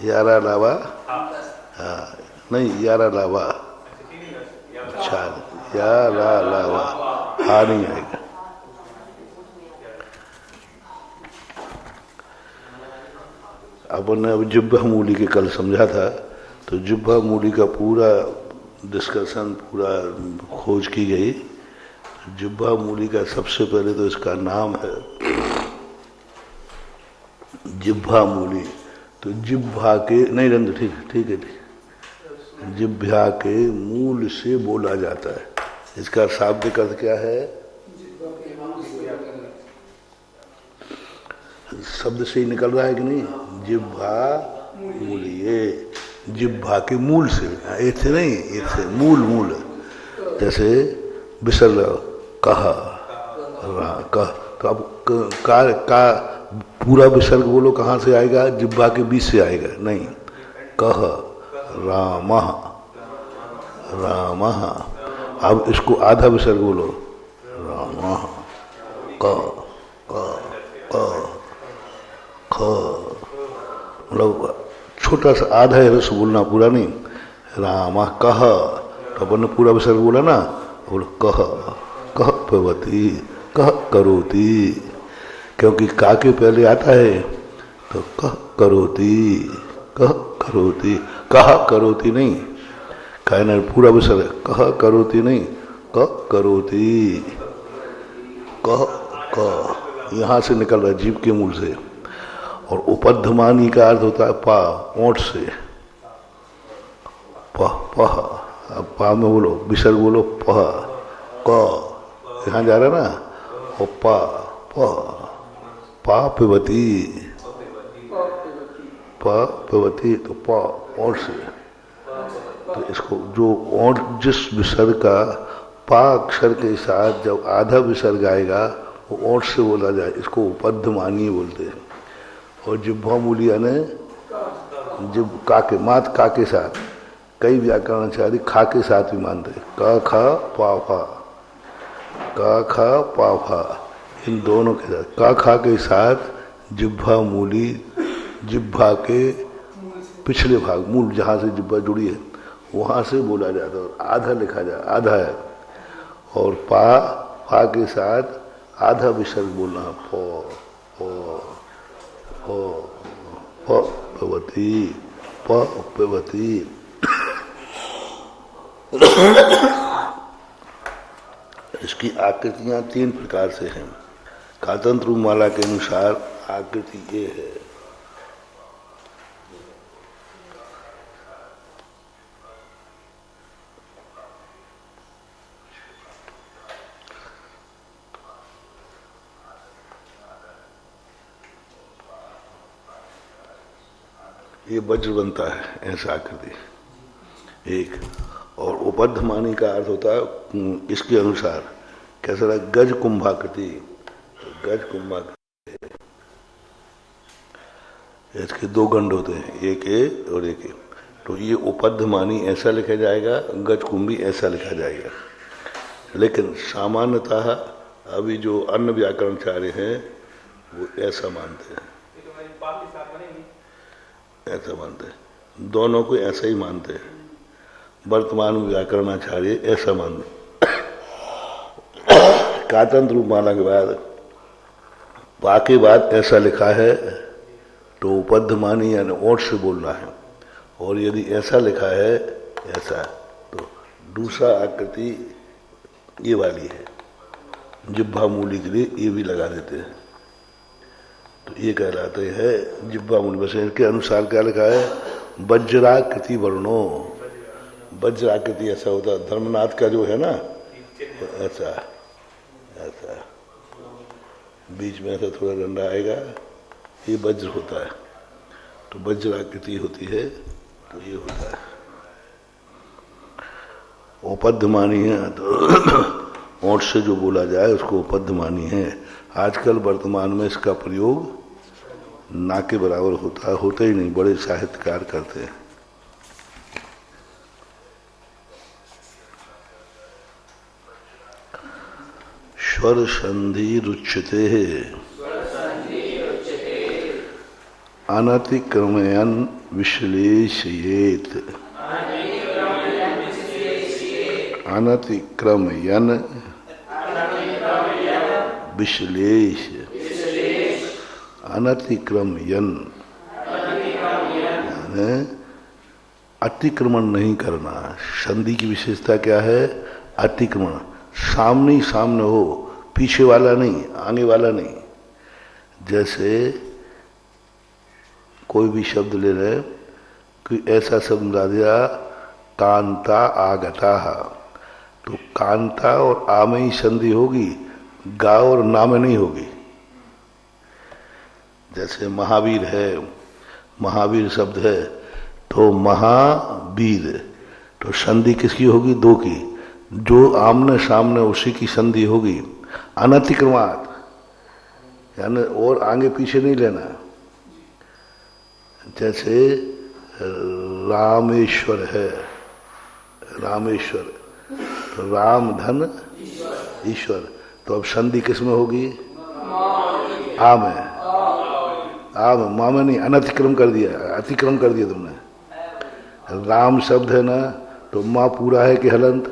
यारा लावा, हाँ नहीं यारा लावा, चार यारा लावा, हा नहीं आएगा। अपन ने अब जिह्वा मूली के कल समझा था, तो जिह्वा मूली का पूरा डिस्कशन, पूरा खोज की गई। जिह्वा मूली का सबसे पहले तो इसका नाम है जिह्वा मूली। तो जिह्वा के नहीं रंग, ठीक ठीक है, ठीक, जिह्वा के मूल से बोला जाता है। इसका शाब्दिक अर्थ क्या है? शब्द से ही निकल रहा है कि नहीं? जिह्वा मूली, ये जिह्वा के मूल से, एक से नहीं, एक से मूल, मूल। जैसे विसर्ग कहा, कह, तो अब का पूरा विसर्ग बोलो कहाँ से आएगा? जिह्वा के बीच से आएगा, नहीं, कह रामः, रामः। अब इसको आधा विसर्ग बोलो, रामः, क मतलब छोटा सा आधा है रस बोलना, पूरा नहीं। रामा कह, तो अपन ने पूरा विसर्ग बोला ना, बोलो कह, कह पवती, कह करोती, क्योंकि का के पहले आता है तो कह करोती, कह करोती, कह करोती नहीं, कहना पूरा विसर्ग, कह करोती नहीं, कह करोती, कह कह, यहाँ से निकल रहा है जीव के मूल से। और उपध्मानी का अर्थ होता है पा, ओंठ से, पह पह। अब पा में बोलो, विसर्ग बोलो पह, क यहाँ जा रहा ना, और पा पह, पा पिबती, पा पिबती, तो पा ओंठ से। तो इसको जो ओंठ, जिस विसर्ग का पा अक्षर के साथ जब आधा विसर्ग आएगा वो ओंठ से बोला जाए, इसको उपध्मानी बोलते हैं। और जिह्वा मूली यानी जिब का के, मात का के साथ, कई व्याकरणाचार्य खा के साथ भी मानते हैं, का खा पा फा, का खा पा फा, इन दोनों के साथ, का खा के साथ जिह्वा मूली, जिह्वा के पिछले भाग, मूल जहाँ से जिह्वा जुड़ी है वहाँ से बोला जाता है, आधा लिखा जाए, आधा है। और पा के साथ आधा विसर्ग बोलना, प पवती, पवती। इसकी आकृतियां 3 प्रकार से हैं। कातंत्र माला के अनुसार आकृति ये है, ये वज्र बनता है ऐसा आकृति एक। और उपध्मानी का अर्थ होता है इसके अनुसार कैसा रहा, गज कुंभाकृति, गज कुंभाकृति। इसके 2 गंड होते हैं, एक ए और एक ए। तो ये उपध्मानी ऐसा लिखा जाएगा, गज कुंभी ऐसा लिखा जाएगा। लेकिन सामान्यतः अभी जो अन्य व्याकरणाचार्य हैं वो ऐसा मानते हैं, ऐसा मानते हैं, दोनों को ऐसा ही मानते हैं। वर्तमान व्याकरणाचार्य ऐसा मानते। कातंत्र माला के बाद पा के बाद ऐसा लिखा है तो उपध्मानी यानी ओठ से बोलना है। और यदि ऐसा लिखा है ऐसा, तो दूसरा आकृति ये वाली है, जिह्वा मूली के लिए ये भी लगा देते हैं, तो ये कहलाते हैं जिह्वा मूली। बस इनके अनुसार क्या लिखा है, वज्राकृति वर्णो, वज्राकृति ऐसा होता है, धर्मनाथ का जो है ना ऐसा, ऐसा बीच में ऐसा थोड़ा डंडा आएगा, ये वज्र होता है, तो वज्राकृति होती है, तो ये होता है उपध्मानी है। तो ओठ से जो बोला जाए उसको उपध्मानी है। आजकल वर्तमान में इसका प्रयोग ना के बराबर होता है, होता ही नहीं, बड़े साहित्यकार करते हैं। स्वर संधि रुच्यते अनतिक्रमयन विश्लेषयेत। अनतिक्रमयन विश्लेष। अनतिक्रमयन अतिक्रमण नहीं करना। संधि की विशेषता क्या है? अतिक्रमण। सामने ही सामने हो, पीछे वाला नहीं, आगे वाला नहीं। जैसे कोई भी शब्द ले रहे, कोई ऐसा शब्द मिला दिया कांता आगता, तो कांता और आ में ही संधि होगी, गा और ना में नहीं होगी। जैसे महावीर है, महावीर शब्द है तो महावीर, तो संधि किसकी होगी? दो की। जो आमने सामने उसी की संधि होगी। अनतिक्रमात यानी और आगे पीछे नहीं लेना। जैसे रामेश्वर है, रामेश्वर, तो राम धन ईश्वर, तो अब संधि किस में होगी? आ में। आ में, मा में नहीं, अनतिक्रम कर दिया, अतिक्रम कर दिया तुमने। राम शब्द है ना, तो माँ पूरा है कि हलंत?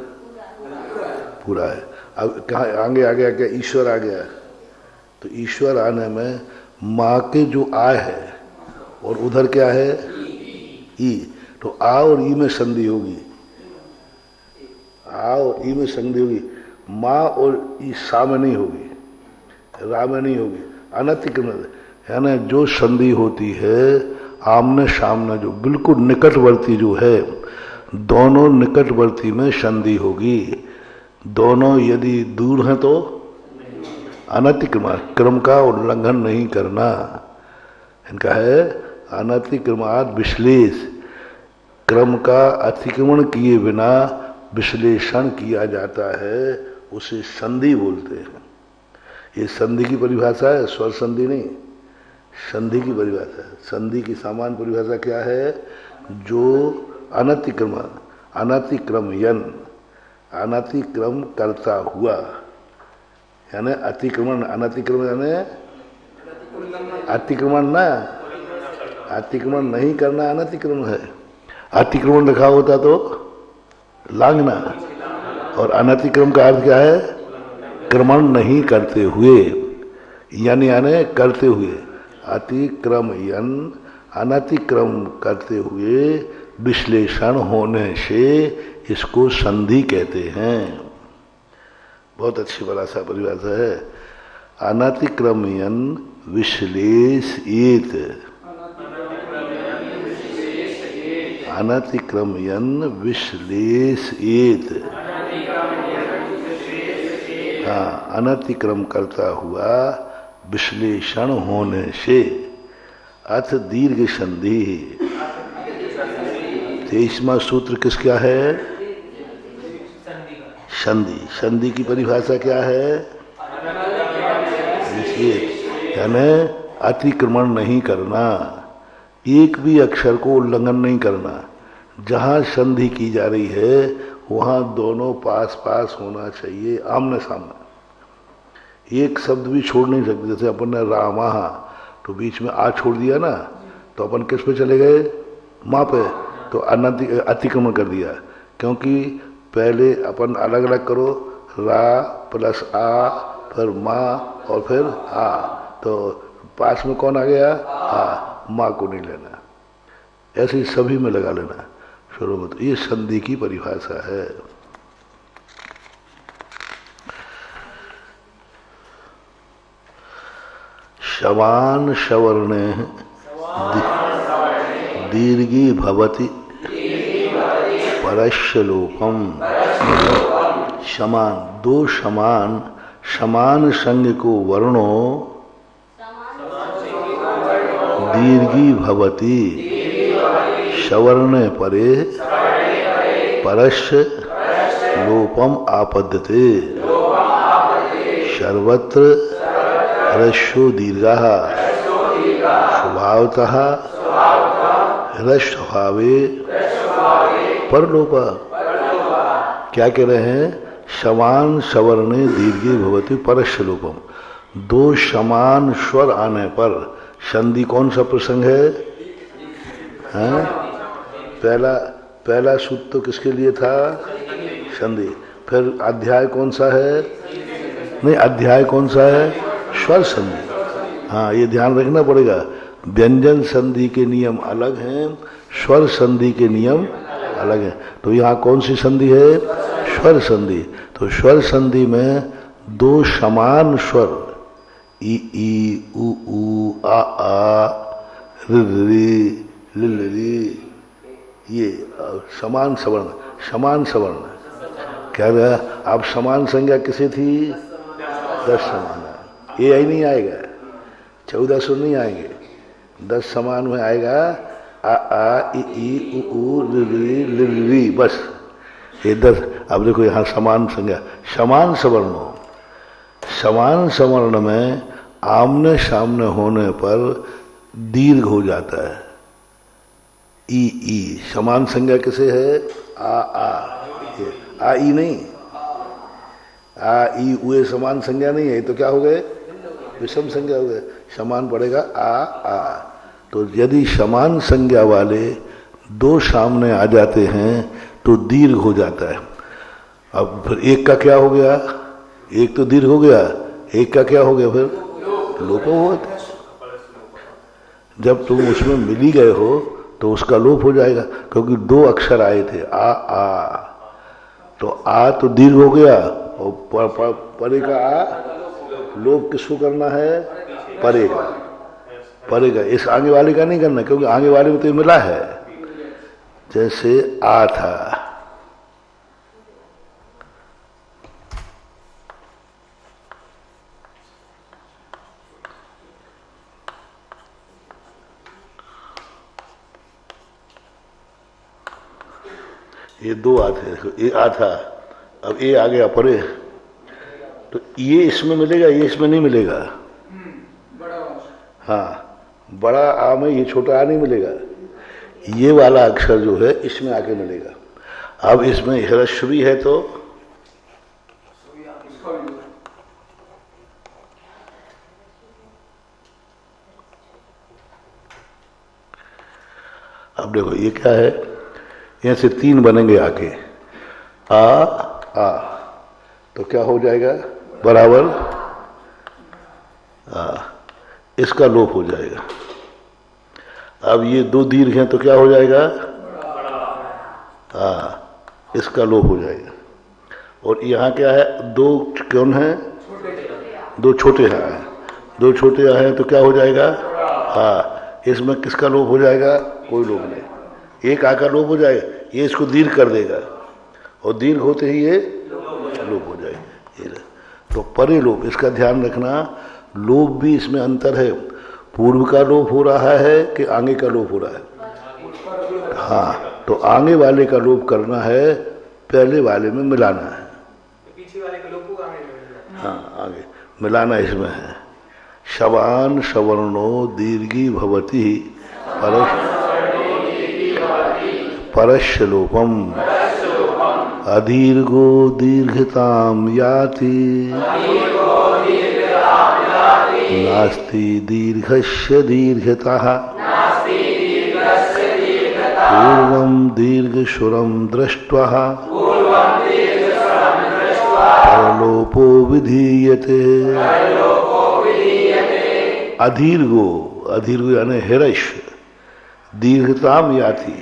पूरा है। अब कहाँ आगे आ गया? क्या ईश्वर आ गया? तो ईश्वर आने में माँ के जो आ है और उधर क्या है? ई, तो आ और ई में संधि होगी। आ और ई में संधि होगी। माँ और ई सा में नहीं होगी, रा में नहीं होगी। अनतिक्रमण यानी जो संधि होती है आमने सामने, जो बिल्कुल निकटवर्ती जो है, दोनों निकटवर्ती में संधि होगी। दोनों यदि दूर हैं तो अनतिक्रमण, क्रम का उल्लंघन नहीं करना। इनका है अनतिक्रमात विश्लेष, क्रम का अतिक्रमण किए बिना विश्लेषण किया जाता है, उसे संधि बोलते हैं। ये संधि की परिभाषा है, स्वर संधि नहीं, संधि की परिभाषा है। संधि की सामान्य परिभाषा क्या है? जो अनतिक्रमण, अनतिक्रमयन, अनतिक्रम करता हुआ, यानी अतिक्रमण, अनतिक्रमण यानी अतिक्रमण ना, अतिक्रमण नहीं करना अनतिक्रमण है। अतिक्रमण लिखा होता तो लांघना, और अनतिक्रम का अर्थ क्या है? क्रमण नहीं करते हुए, यानी करते हुए। अतिक्रमयन, अनतिक्रम करते हुए विश्लेषण होने से इसको संधि कहते हैं। बहुत अच्छी परिभाषा है। अनतिक्रमयन विश्लेषयेत, अनतिक्रमयन विश्लेषयेत। हाँ, अनतिक्रम करता हुआ विश्लेषण होने से। अथ दीर्घ संधि। 23वां सूत्र किसका है? संधि। संधि की परिभाषा क्या है? यानी अतिक्रमण नहीं करना, एक भी अक्षर को उल्लंघन नहीं करना। जहां संधि की जा रही है वहां दोनों पास पास होना चाहिए, आमने सामने। एक शब्द भी छोड़ नहीं सकते। जैसे अपन ने रामा, तो बीच में आ छोड़ दिया ना, तो अपन किस पे चले गए? माँ पे, तो अतिक्रमण कर दिया। क्योंकि पहले अपन अलग अलग करो, रा प्लस आ, फिर माँ और फिर आ, तो पास में कौन आ गया? आ, माँ को नहीं लेना। ऐसे ही सभी में लगा लेना शुरू में। तो ये संधि की परिभाषा है। शवान शवर्णे दीर्घी भवति परस्य लोपम। समान, दो समान, समान संग को वर्णों दीर्घी भवति सवर्ण परे परस्य लोपम आपद्यते। सर्वत्र ह्रस्वो दीर्घः स्वभावतः ह्रस्वभावे परलोप। क्या कह रहे हैं? समान सवर्णे दीर्घे भवति परस्य लोपम। दो समान स्वर आने पर संधि कौन सा प्रसंग है? हैं? पहला सूत्र तो किसके लिए था? संधि। फिर अध्याय कौन सा है? नहीं, अध्याय कौन सा है? स्वर संधि। हाँ, ये ध्यान रखना पड़ेगा। व्यंजन संधि के नियम अलग हैं, स्वर संधि के नियम अलग हैं। तो यहाँ कौन सी संधि है? स्वर संधि। तो स्वर संधि में दो समान स्वर ई ई उ उ आ रि रि लि रि, ये समान सवर्ण, समान सवर्ण। क्या रहा? अब समान संज्ञा किसे थी? 10 समान। ये आई नहीं आएगा, 14 सुर नहीं आएंगे, 10 समान में आएगा आ ई ई उ रि रि लि रि, बस ये 10। अब देखो यहाँ समान संज्ञा, समान सवर्ण हो। समान सवर्ण में आमने सामने होने पर दीर्घ हो जाता है। ई ई समान संज्ञा किसे है? आ ई नहीं, आ ई उए समान संज्ञा नहीं है, तो क्या हो गए? विषम संज्ञा हो गए। समान पड़ेगा आ। तो यदि समान संज्ञा वाले दो सामने आ जाते हैं तो दीर्घ हो जाता है। अब फिर एक का क्या हो गया? एक तो दीर्घ हो गया, एक का क्या हो गया? फिर लोप हुआ था। जब तुम उसमें मिली गए हो तो उसका लोप हो जाएगा, क्योंकि दो अक्षर आए थे आ। तो आ तो दीर्घ हो गया, और परे का आ लोप किसको करना है? परे का। इस आगे वाले का नहीं करना, क्योंकि आगे वाले में तो मिला है। जैसे आ था, ये दो आते, देखो ये आ था, अब ये आ गया परे, तो ये इसमें मिलेगा, ये इसमें नहीं मिलेगा। हाँ, बड़ा आ में ये छोटा आ नहीं मिलेगा, ये वाला अक्षर जो है इसमें आके मिलेगा। अब इसमें ह्रस्व भी है, तो अब देखो ये क्या है? यहाँ से 3 बनेंगे आके, आ। तो क्या हो जाएगा? बराबर इसका लोप हो जाएगा। अब ये 2 दीर्घ हैं, तो क्या हो जाएगा? इसका लोप हो जाएगा। और यहाँ क्या है? 2 कौन है? 2 छोटे हैं। 2 छोटे हैं तो क्या हो जाएगा? इसमें किसका लोप हो जाएगा? कोई लोप नहीं। एक आ का लोप हो जाएगा, ये इसको दीर्घ कर देगा, और दीर्घ होते ही ये लोप हो जाएगा। तो परे लोप, इसका ध्यान रखना। लोप भी इसमें अंतर है, पूर्व का लोप हो रहा है कि आगे का लोप हो रहा है? हाँ, तो आगे वाले का लोप करना है, पहले वाले में मिलाना है। पीछे वाले का लोप होगा, हाँ, आगे मिलाना इसमें है। शवान सवर्णो दीर्घी भवती परस्य लोपम अदीर्घो दीर्घताम याति नास्ति दीर्घस्य दीर्घतः पूर्वं दीर्घशुरं दृष्ट्वा परलोपो विधीयते। अदीर्घो, अदीर्घ यानी ह्रस्व, दीर्घताम याति।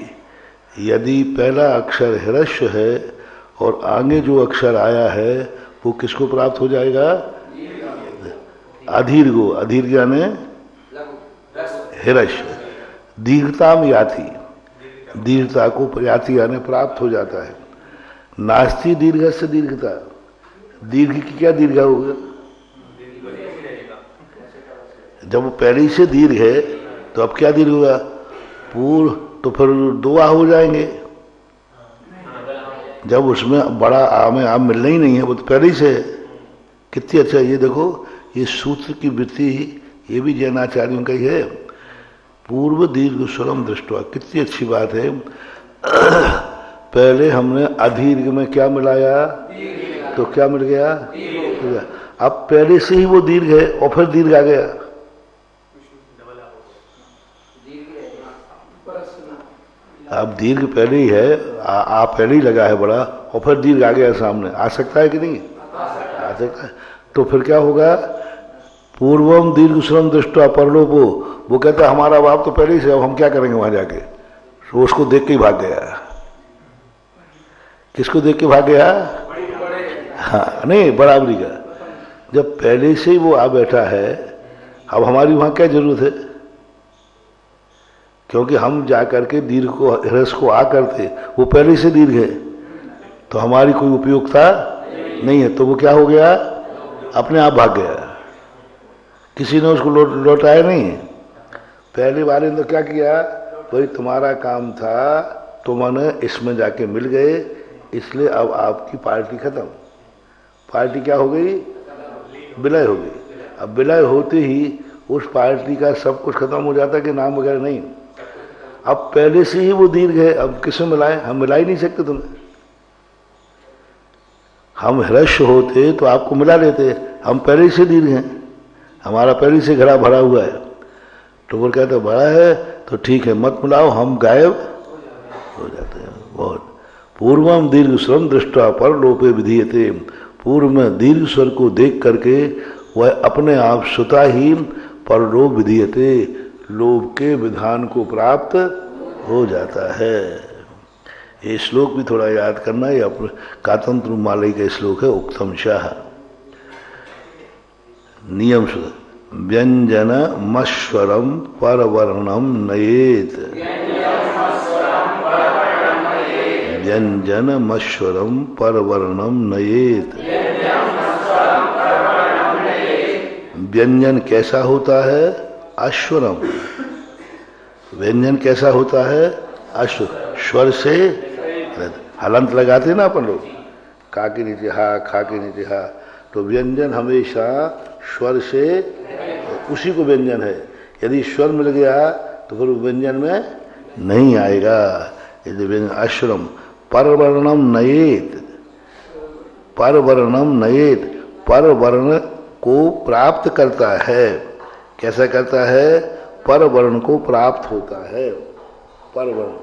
यदि पहला अक्षर ह्रस्व है और आगे जो अक्षर आया है वो किसको प्राप्त हो जाएगा? अदीर्घो, अदीर्घ यानी ह्रस्व, दीर्घताम याति, दीर्घता को याति यानी प्राप्त हो जाता है। नास्ति दीर्घ से दीर्घता, दीर्घ की क्या दीर्घा होगा? जब वो पहले से दीर्घ है तो अब क्या दीर्घ होगा? पूर्व, तो फिर 2 आ हो जाएंगे। जब उसमें बड़ा आ में आप मिलना ही नहीं है, वो तो पहले से है। कितनी अच्छा, ये देखो ये सूत्र की वृत्ति ये भी जैनाचार्यों का ही है। पूर्व दीर्घ स्वरम दृष्टवा, कितनी अच्छी बात है। पहले हमने अदीर्घ में क्या मिलाया? तो क्या मिल गया? अब पहले से ही वो दीर्घ है और फिर दीर्घ आ गया। अब दीर्घ पहले ही है, आ पहले ही लगा है बड़ा, और फिर दीर्घ आ गया सामने, आ सकता है कि नहीं? आ सकता है। तो फिर क्या होगा? पूर्वम दीर्घ श्रम दृष्टा परलोपो, वो कहता है हमारा बाप तो पहले ही से, अब हम क्या करेंगे वहां जाके? तो उसको देख के ही भाग गया। किसको देख के भाग गया? हाँ, नहीं, बराबरी का। जब पहले से ही वो आ बैठा है, अब हमारी वहां क्या जरूरत है? क्योंकि हम जाकर के दीर्घ को, ह्रस्व को आ करते, वो पहले से दीर्घ है, तो हमारी कोई उपयोगिता नहीं है। तो वो क्या हो गया? अपने आप भाग गया, किसी ने उसको लौटाया नहीं। पहले वाले ने तो क्या किया? भाई तुम्हारा काम था, तुमने इसमें जाके मिल गए, इसलिए अब आपकी पार्टी खत्म। पार्टी क्या हो गई? विलय हो गई। अब विलय होते ही उस पार्टी का सब कुछ खत्म हो जाता कि नाम वगैरह नहीं। अब पहले से ही वो दीर्घ है, अब किसमें मिलाए? हम मिला ही नहीं सकते तुम्हें। हम ह्रस्व होते तो आपको मिला लेते, हम पहले से दीर्घ हैं, हमारा पहले से घड़ा भरा हुआ है। तो वो कहते बड़ा है तो ठीक है, मत मिलाओ, हम गायब हो जाते हैं। बहुत पूर्वम दीर्घ स्वरम दृष्टा पर लोपे विधीयते, पूर्व में दीर्घ स्वर को देख करके वह अपने आप स्वतः ही परलोप विधीयते, लोभ के विधान को प्राप्त हो जाता है। ये श्लोक भी थोड़ा याद करना, ये अपने कातंत्र मालय का श्लोक है, उक्तम शाह नियम सुध व्यंजन मश्वरम परवर्णम नयेत, व्यंजन मश्वरम परवर्णम नयेत। व्यंजन कैसा होता है? अश्वरम। व्यंजन कैसा होता है? अश्व, स्वर से हलंत लगाते ना अपन लोग, का के नीचे हा, खा के नीचे हा, तो व्यंजन हमेशा स्वर से, उसी को व्यंजन है। यदि स्वर मिल गया तो फिर व्यंजन में नहीं आएगा। यदि व्यंजन अश्वरम परवर्णम नयेत, परवर्णम नयेत, परवर्ण को प्राप्त करता है। कैसा करता है? परवर्ण को प्राप्त होता है। परवर्ण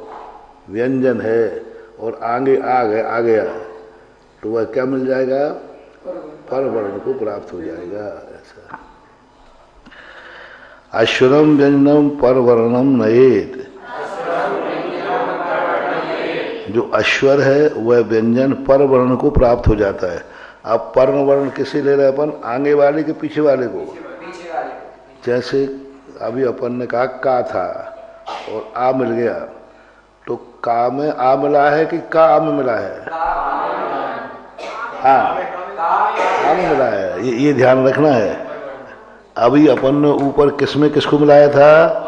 व्यंजन है और आगे आ गया तो वह क्या मिल जाएगा? परवर्ण को प्राप्त हो जाएगा। ऐसा अश्वरम व्यंजनम परवर्णम नयेत, जो अश्वर है वह व्यंजन परवर्ण को प्राप्त हो जाता है। अब पर्ण वर्ण किसे ले रहे अपन? आगे वाले के पीछे वाले को। जैसे अभी अपन ने कहा का था और आ मिल गया, तो का में आ मिला है कि का आ में मिला है? हाँ, आ में मिला है, ये ध्यान रखना है। अभी अपन ने ऊपर किसमें किसको मिलाया था?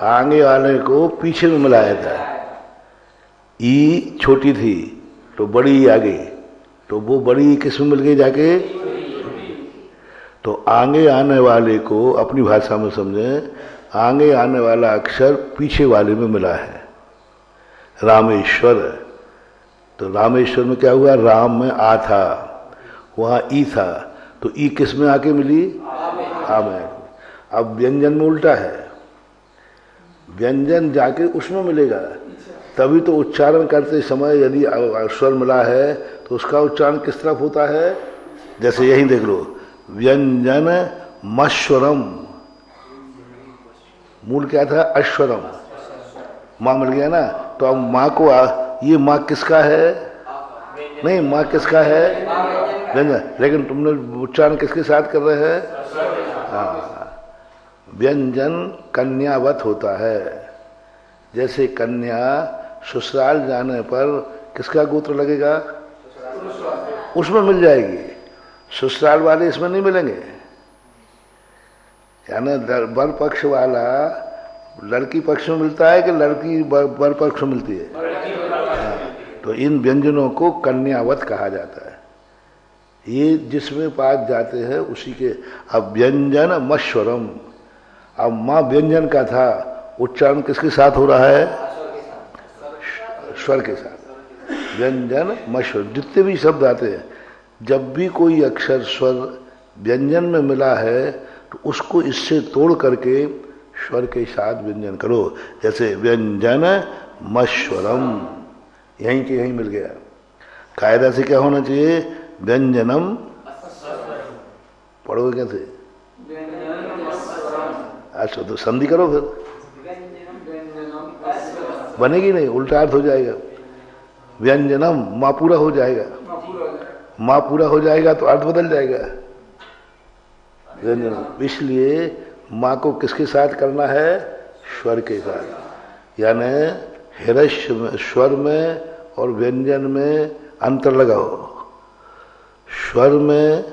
आगे वाले को पीछे में मिलाया था। ई छोटी थी तो बड़ी आ गई, तो वो बड़ी किसमें मिल गई जाके? तो आगे आने वाले को अपनी भाषा में समझें, आगे आने वाला अक्षर पीछे वाले में मिला है। रामेश्वर, तो रामेश्वर में क्या हुआ? राम में आ था, वहां ई था, तो ई किस में आके मिली? आ में। अब व्यंजन में उल्टा है, व्यंजन जाके उसमें मिलेगा, तभी तो उच्चारण करते समय यदि स्वर मिला है तो उसका उच्चारण किस तरफ होता है? जैसे यही देख लो, व्यंजन मश्वरम, मूल क्या था? अश्वरम, माँ मिल गया ना, तो अब माँ को ये माँ किसका है? नहीं, माँ किसका है? व्यंजन, लेकिन तुमने उच्चारण किसके साथ कर रहे हैं? हाँ, व्यंजन कन्यावत होता है। जैसे कन्या ससुराल जाने पर किसका गोत्र लगेगा? उसमें मिल जाएगी, ससुराल वाले इसमें नहीं मिलेंगे। यानी वर पक्ष वाला लड़की पक्ष में मिलता है कि लड़की वर पक्ष में मिलती है? हाँ, तो इन व्यंजनों को कन्यावत कहा जाता है। ये जिसमें पास जाते हैं उसी के। अब व्यंजन मश्वरम, अब माँ व्यंजन का था, उच्चारण किसके साथ हो रहा है? स्वर के साथ। व्यंजन मश्वर, जितने भी शब्द आते हैं, जब भी कोई अक्षर स्वर व्यंजन में मिला है तो उसको इससे तोड़ करके स्वर के साथ व्यंजन करो। जैसे व्यंजन मश्वरम, यहीं के यहीं मिल गया। कायदा से क्या होना चाहिए? व्यंजनम, पढ़ोगे कैसे? अच्छा तो संधि करो फिर, बनेगी नहीं, उल्टा अर्थ हो जाएगा। व्यंजनम, माँ पूरा हो जाएगा, माँ पूरा हो जाएगा तो अर्थ बदल जाएगा। व्यंजनम, इसलिए माँ को किसके साथ करना है? स्वर के साथ। यानी हृदय में, स्वर में और व्यंजन में अंतर लगाओ। स्वर में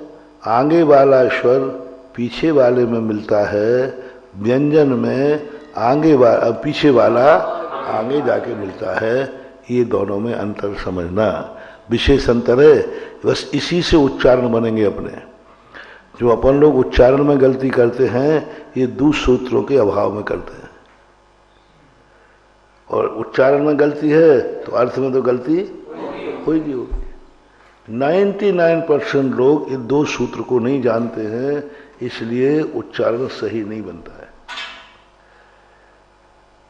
आगे वाला स्वर पीछे वाले में मिलता है, व्यंजन में आगे वाला पीछे वाला आगे जाके मिलता है। ये दोनों में अंतर समझना, विशेष अंतर है। बस इसी से उच्चारण बनेंगे अपने। जो अपन लोग उच्चारण में गलती करते हैं, ये दूसरे सूत्रों के अभाव में करते हैं। और उच्चारण में गलती है तो अर्थ में तो गलती होगी। 99% लोग इन दो सूत्र को नहीं जानते हैं, इसलिए उच्चारण सही नहीं बनता है।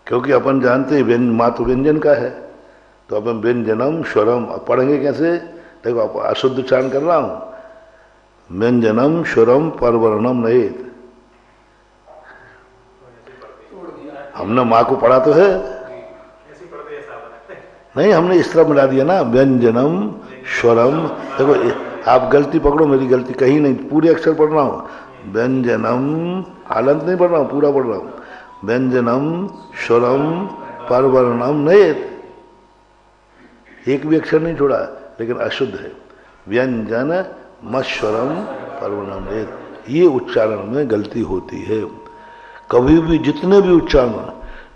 क्योंकि अपन जानते हैं माँ तो व्यंजन का है, तो अपन व्यंजनम स्वरम, अब पढ़ेंगे कैसे? देखो आप अशुद्ध उच्चारण कर रहा हूं, व्यंजनम स्वरम परवर्णम नयेत। हमने माँ को पढ़ा तो है नहीं, हमने इस तरह मिला दिया ना, व्यंजनम स्वरम। देखो आप गलती पकड़ो, मेरी गलती कहीं नहीं, पूरे अक्षर पढ़ रहा हूं। व्यंजनम, हालंत नहीं पढ़ रहा हूं, पूरा पढ़ रहा हूं। व्यंजनम स्वरम परवर्णम नयेत, एक भी अक्षर नहीं छोड़ा, लेकिन अशुद्ध है। व्यंजन मस्वरम परवर्णम नयेत, ये उच्चारण में गलती होती है। कभी भी जितने भी उच्चारण,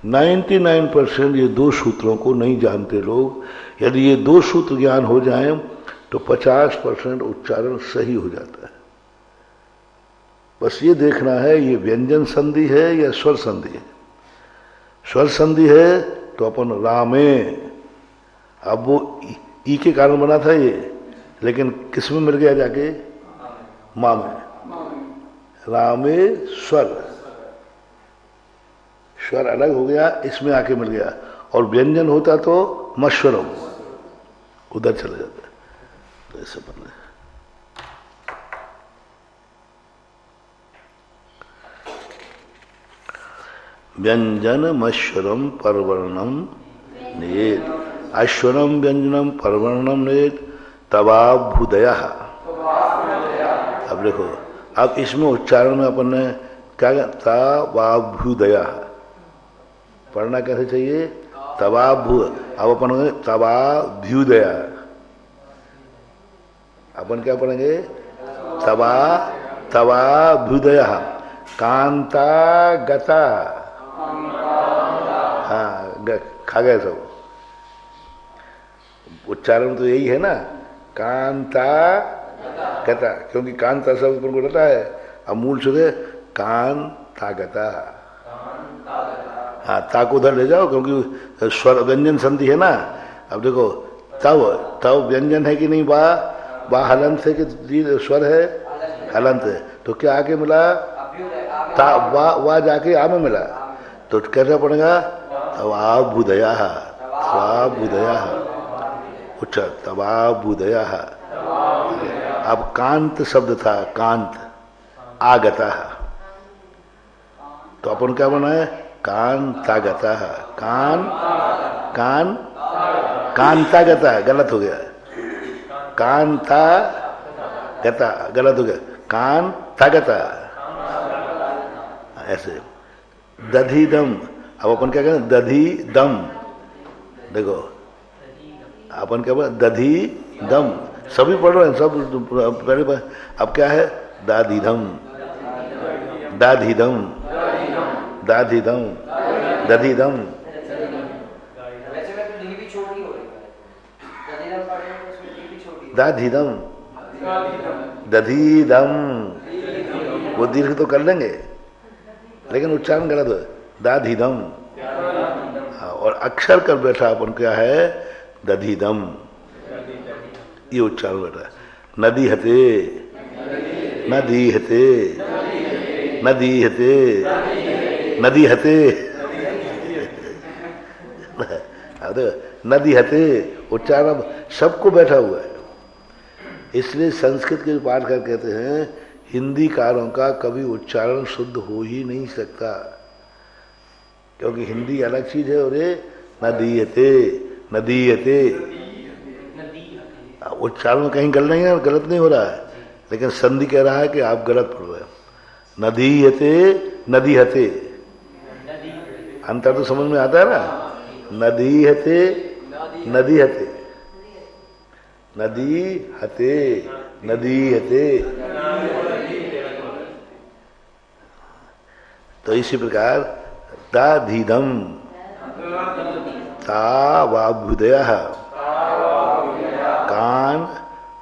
99% ये दो सूत्रों को नहीं जानते लोग। यदि ये दो सूत्र ज्ञान हो जाएं तो 50% उच्चारण सही हो जाता है। बस ये देखना है ये व्यंजन संधि है या स्वर संधि है। स्वर संधि है तो अपन रामे, अब वो ई के कारण बना था ये, लेकिन किस में मिल गया जाके? माँ में। रामे स्वर, स्वर अलग हो गया, इसमें आके मिल गया। और व्यंजन होता तो मश्वरम, उधर चला जाता है। तो ऐसे बन रहे व्यंजन मश्वरम परवर्णम नेत, अश्वरम व्यंजनम परवर्णम नेत तवाभुदय। अब देखो, अब इसमें उच्चारण में अपन ने क्या कहा? तवाभ्युदय पढ़ना कैसे चाहिए? तवाभ्यु। अब अपन तवाभ्युदय, अपन क्या पढ़ेंगे? तवाभ्युदय। कांता गता, हाँ खा गए सब। उच्चारण तो यही है ना, कांता गता, क्योंकि कांता शब्द अपन को रहता है। अब मूल सुने कांता गता, हाँ ता को उधर ले जाओ, क्योंकि स्वर व्यंजन संधि है ना। अब देखो तव व्यंजन है कि नहीं? बा हलंत है कि स्वर है? हलंत है, तो क्या आके मिला? ता वा जाके आ में मिला, तो कैसा पड़ेगा? तवाभुदया, तवाभुदया, उच्चार तवाभुदया। अब कांत शब्द था, कांत आगता, तो अपन क्या बनाए? कांतागता, कांतागता गलत हो गया, कांतागता गलत हो गया, कांतागता ऐसे। दधिदम, अब अपन क्या करें? दधिदम, देखो अपन क्या बोला? दधिदम, सभी पढ़ रहे हैं सब पहले। अब क्या है? दाधिदम, दाधिदम, दाधिदम, दधिदम। दाधिदम, दधिदम, वो दीर्घ तो कर लेंगे, लेकिन उच्चारण गलत हो। दाधिदम, और अक्षर कर बैठा अपन क्या है? दधिदम, ये उच्चारण बैठा। नदी हते, नदी हते, नदी हते, नदी हते नदी हते उच्चारण सबको बैठा हुआ है। इसलिए संस्कृत के पाठकर कहते हैं हिंदी कारों का कभी उच्चारण शुद्ध हो ही नहीं सकता, क्योंकि हिंदी अलग चीज है और ये नदीयते नदीयते उच्चारण कहीं गलत नहीं हो रहा है, लेकिन संधि कह रहा है कि आप गलत पढ़ रहे हो। नदीयते नदीहते, अंतर तो समझ में आता है ना। नदीहते नदीहते नदी हते नदीहते। तो इसी प्रकार दाधीदम तावाभ्युदय, कान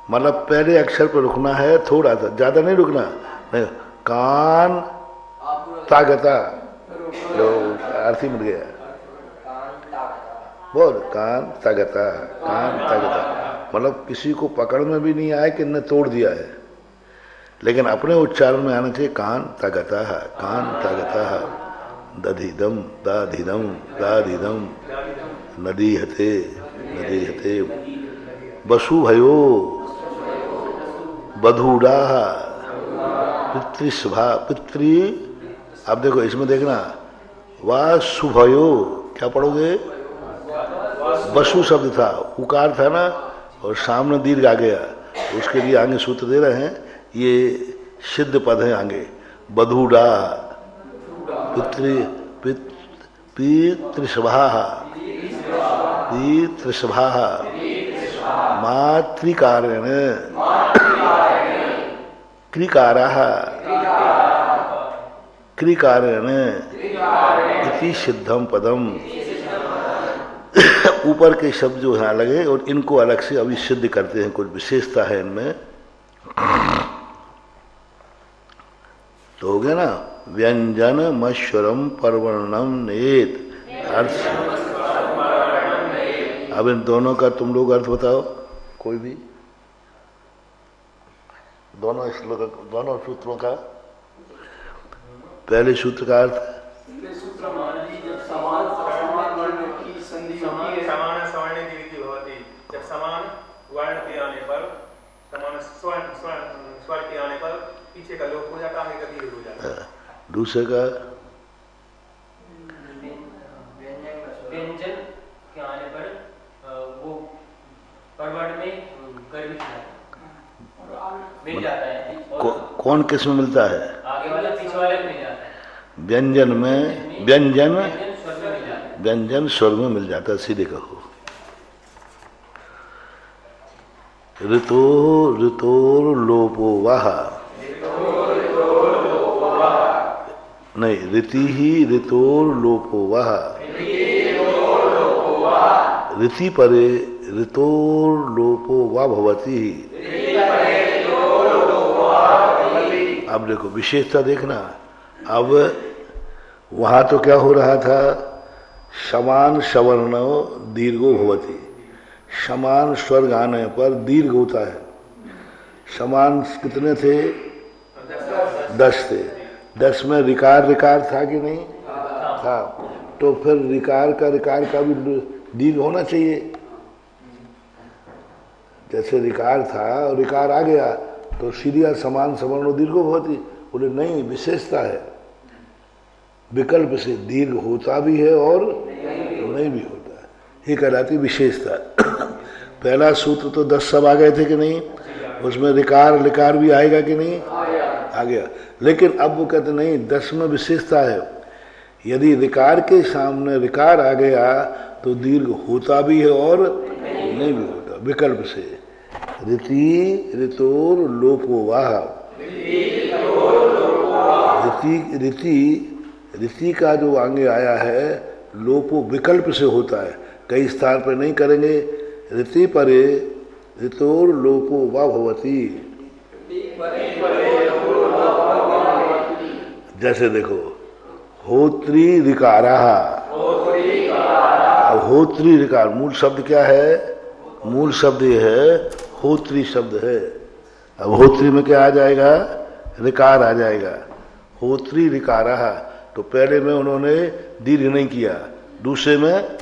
मतलब पहले अक्षर पर रुकना है, थोड़ा सा, ज्यादा नहीं रुकना, नहीं। कान तागता, जो अर्थी मिल गया, बोल कान तागता, कान तागता मतलब किसी को पकड़ में भी नहीं आए कि ने तोड़ दिया है, लेकिन अपने उच्चारण में आना चाहिए कान तागता, कान तागता। दधीदम दाधीदम दाधीदम नदी हते नदी हते। वसु भयो बधूडा पितृसभा पितृ। अब देखो इसमें देखना, वासुभयो क्या पढ़ोगे? वसु शब्द था, उकार था ना, और सामने दीर्घ आ गया, उसके लिए आगे सूत्र दे रहे हैं, ये सिद्ध पद है आगे। बधूडा पितृसभा पितृसभा मातृकारेण कृकाराः कृकारेण इति सिद्धम पदम। ऊपर के शब्द जो यहाँ लगे और इनको अलग से अभी सिद्ध करते हैं, कुछ विशेषता है इनमें। तो हो गया ना, व्यंजन मश्वरम परवर्णम नेत अर्थ। अब इन दोनों का तुम लोग अर्थ बताओ, कोई भी दोनों श्लोक, दोनों सूत्रों का। पहले सूत्र का अर्थ समान स्वर्ण की होती, जब समान वर्ण के आने पर, समान स्वर के आने पर पीछे का लोप हो जाता है, आगे का दीर्घ हो जाता है। दूसरे का व्यंजन के आने पर वो परवर्ण में गर्भित मिल जाता है। कौन किस में मिलता है? आगे वाला पीछे वाले में मिल जाता है। व्यंजन में व्यंजन स्वर में मिल जाता है, सीधे कहो। ऋतो ऋतोर लोपो वाह, नहीं, ऋति ही ऋतोर लोपो वाह, ऋति परे ऋतोर लोपो वा भवती। अब देखो विशेषता देखना, अब वहां तो क्या हो रहा था, समान सवर्ण दीर्घो भवती, समान स्वर गाने पर दीर्घ होता है। समान कितने थे? 10 थे। 10 में रिकार रिकार था कि नहीं था? तो फिर रिकार का भी दीर्घ होना चाहिए। जैसे रिकार था और रिकार आ गया तो सीरिया समान सवर्ण दीर्घो भवती, बोले नहीं, विशेषता है, विकल्प से दीर्घ होता भी है और नहीं भी होता है, ये कहलाती विशेषता। पहला सूत्र तो 10 सब आ गए थे कि नहीं, उसमें रिकार लिकार भी आएगा कि नहीं? आ गया। लेकिन अब वो कहते नहीं, 10 में विशेषता है, यदि रिकार के सामने रिकार आ गया तो दीर्घ होता भी है और नहीं भी होता, विकल्प से। ऋति ऋतोर लोपो वाह, ऋति का जो आगे आया है लोपो विकल्प से होता है, कई स्थान पर नहीं करेंगे। ऋति परे ऋतोर लोपो वा भवती। जैसे देखो, होत्री ऋकारा, अब होत्री ऋकार मूल शब्द क्या है? मूल शब्द ये है, होत्री शब्द है। अब होत्री में क्या आ जाएगा? ऋकार आ जाएगा। होत्री ऋकारा, तो पहले में उन्होंने दीर्घ नहीं किया, दूसरे में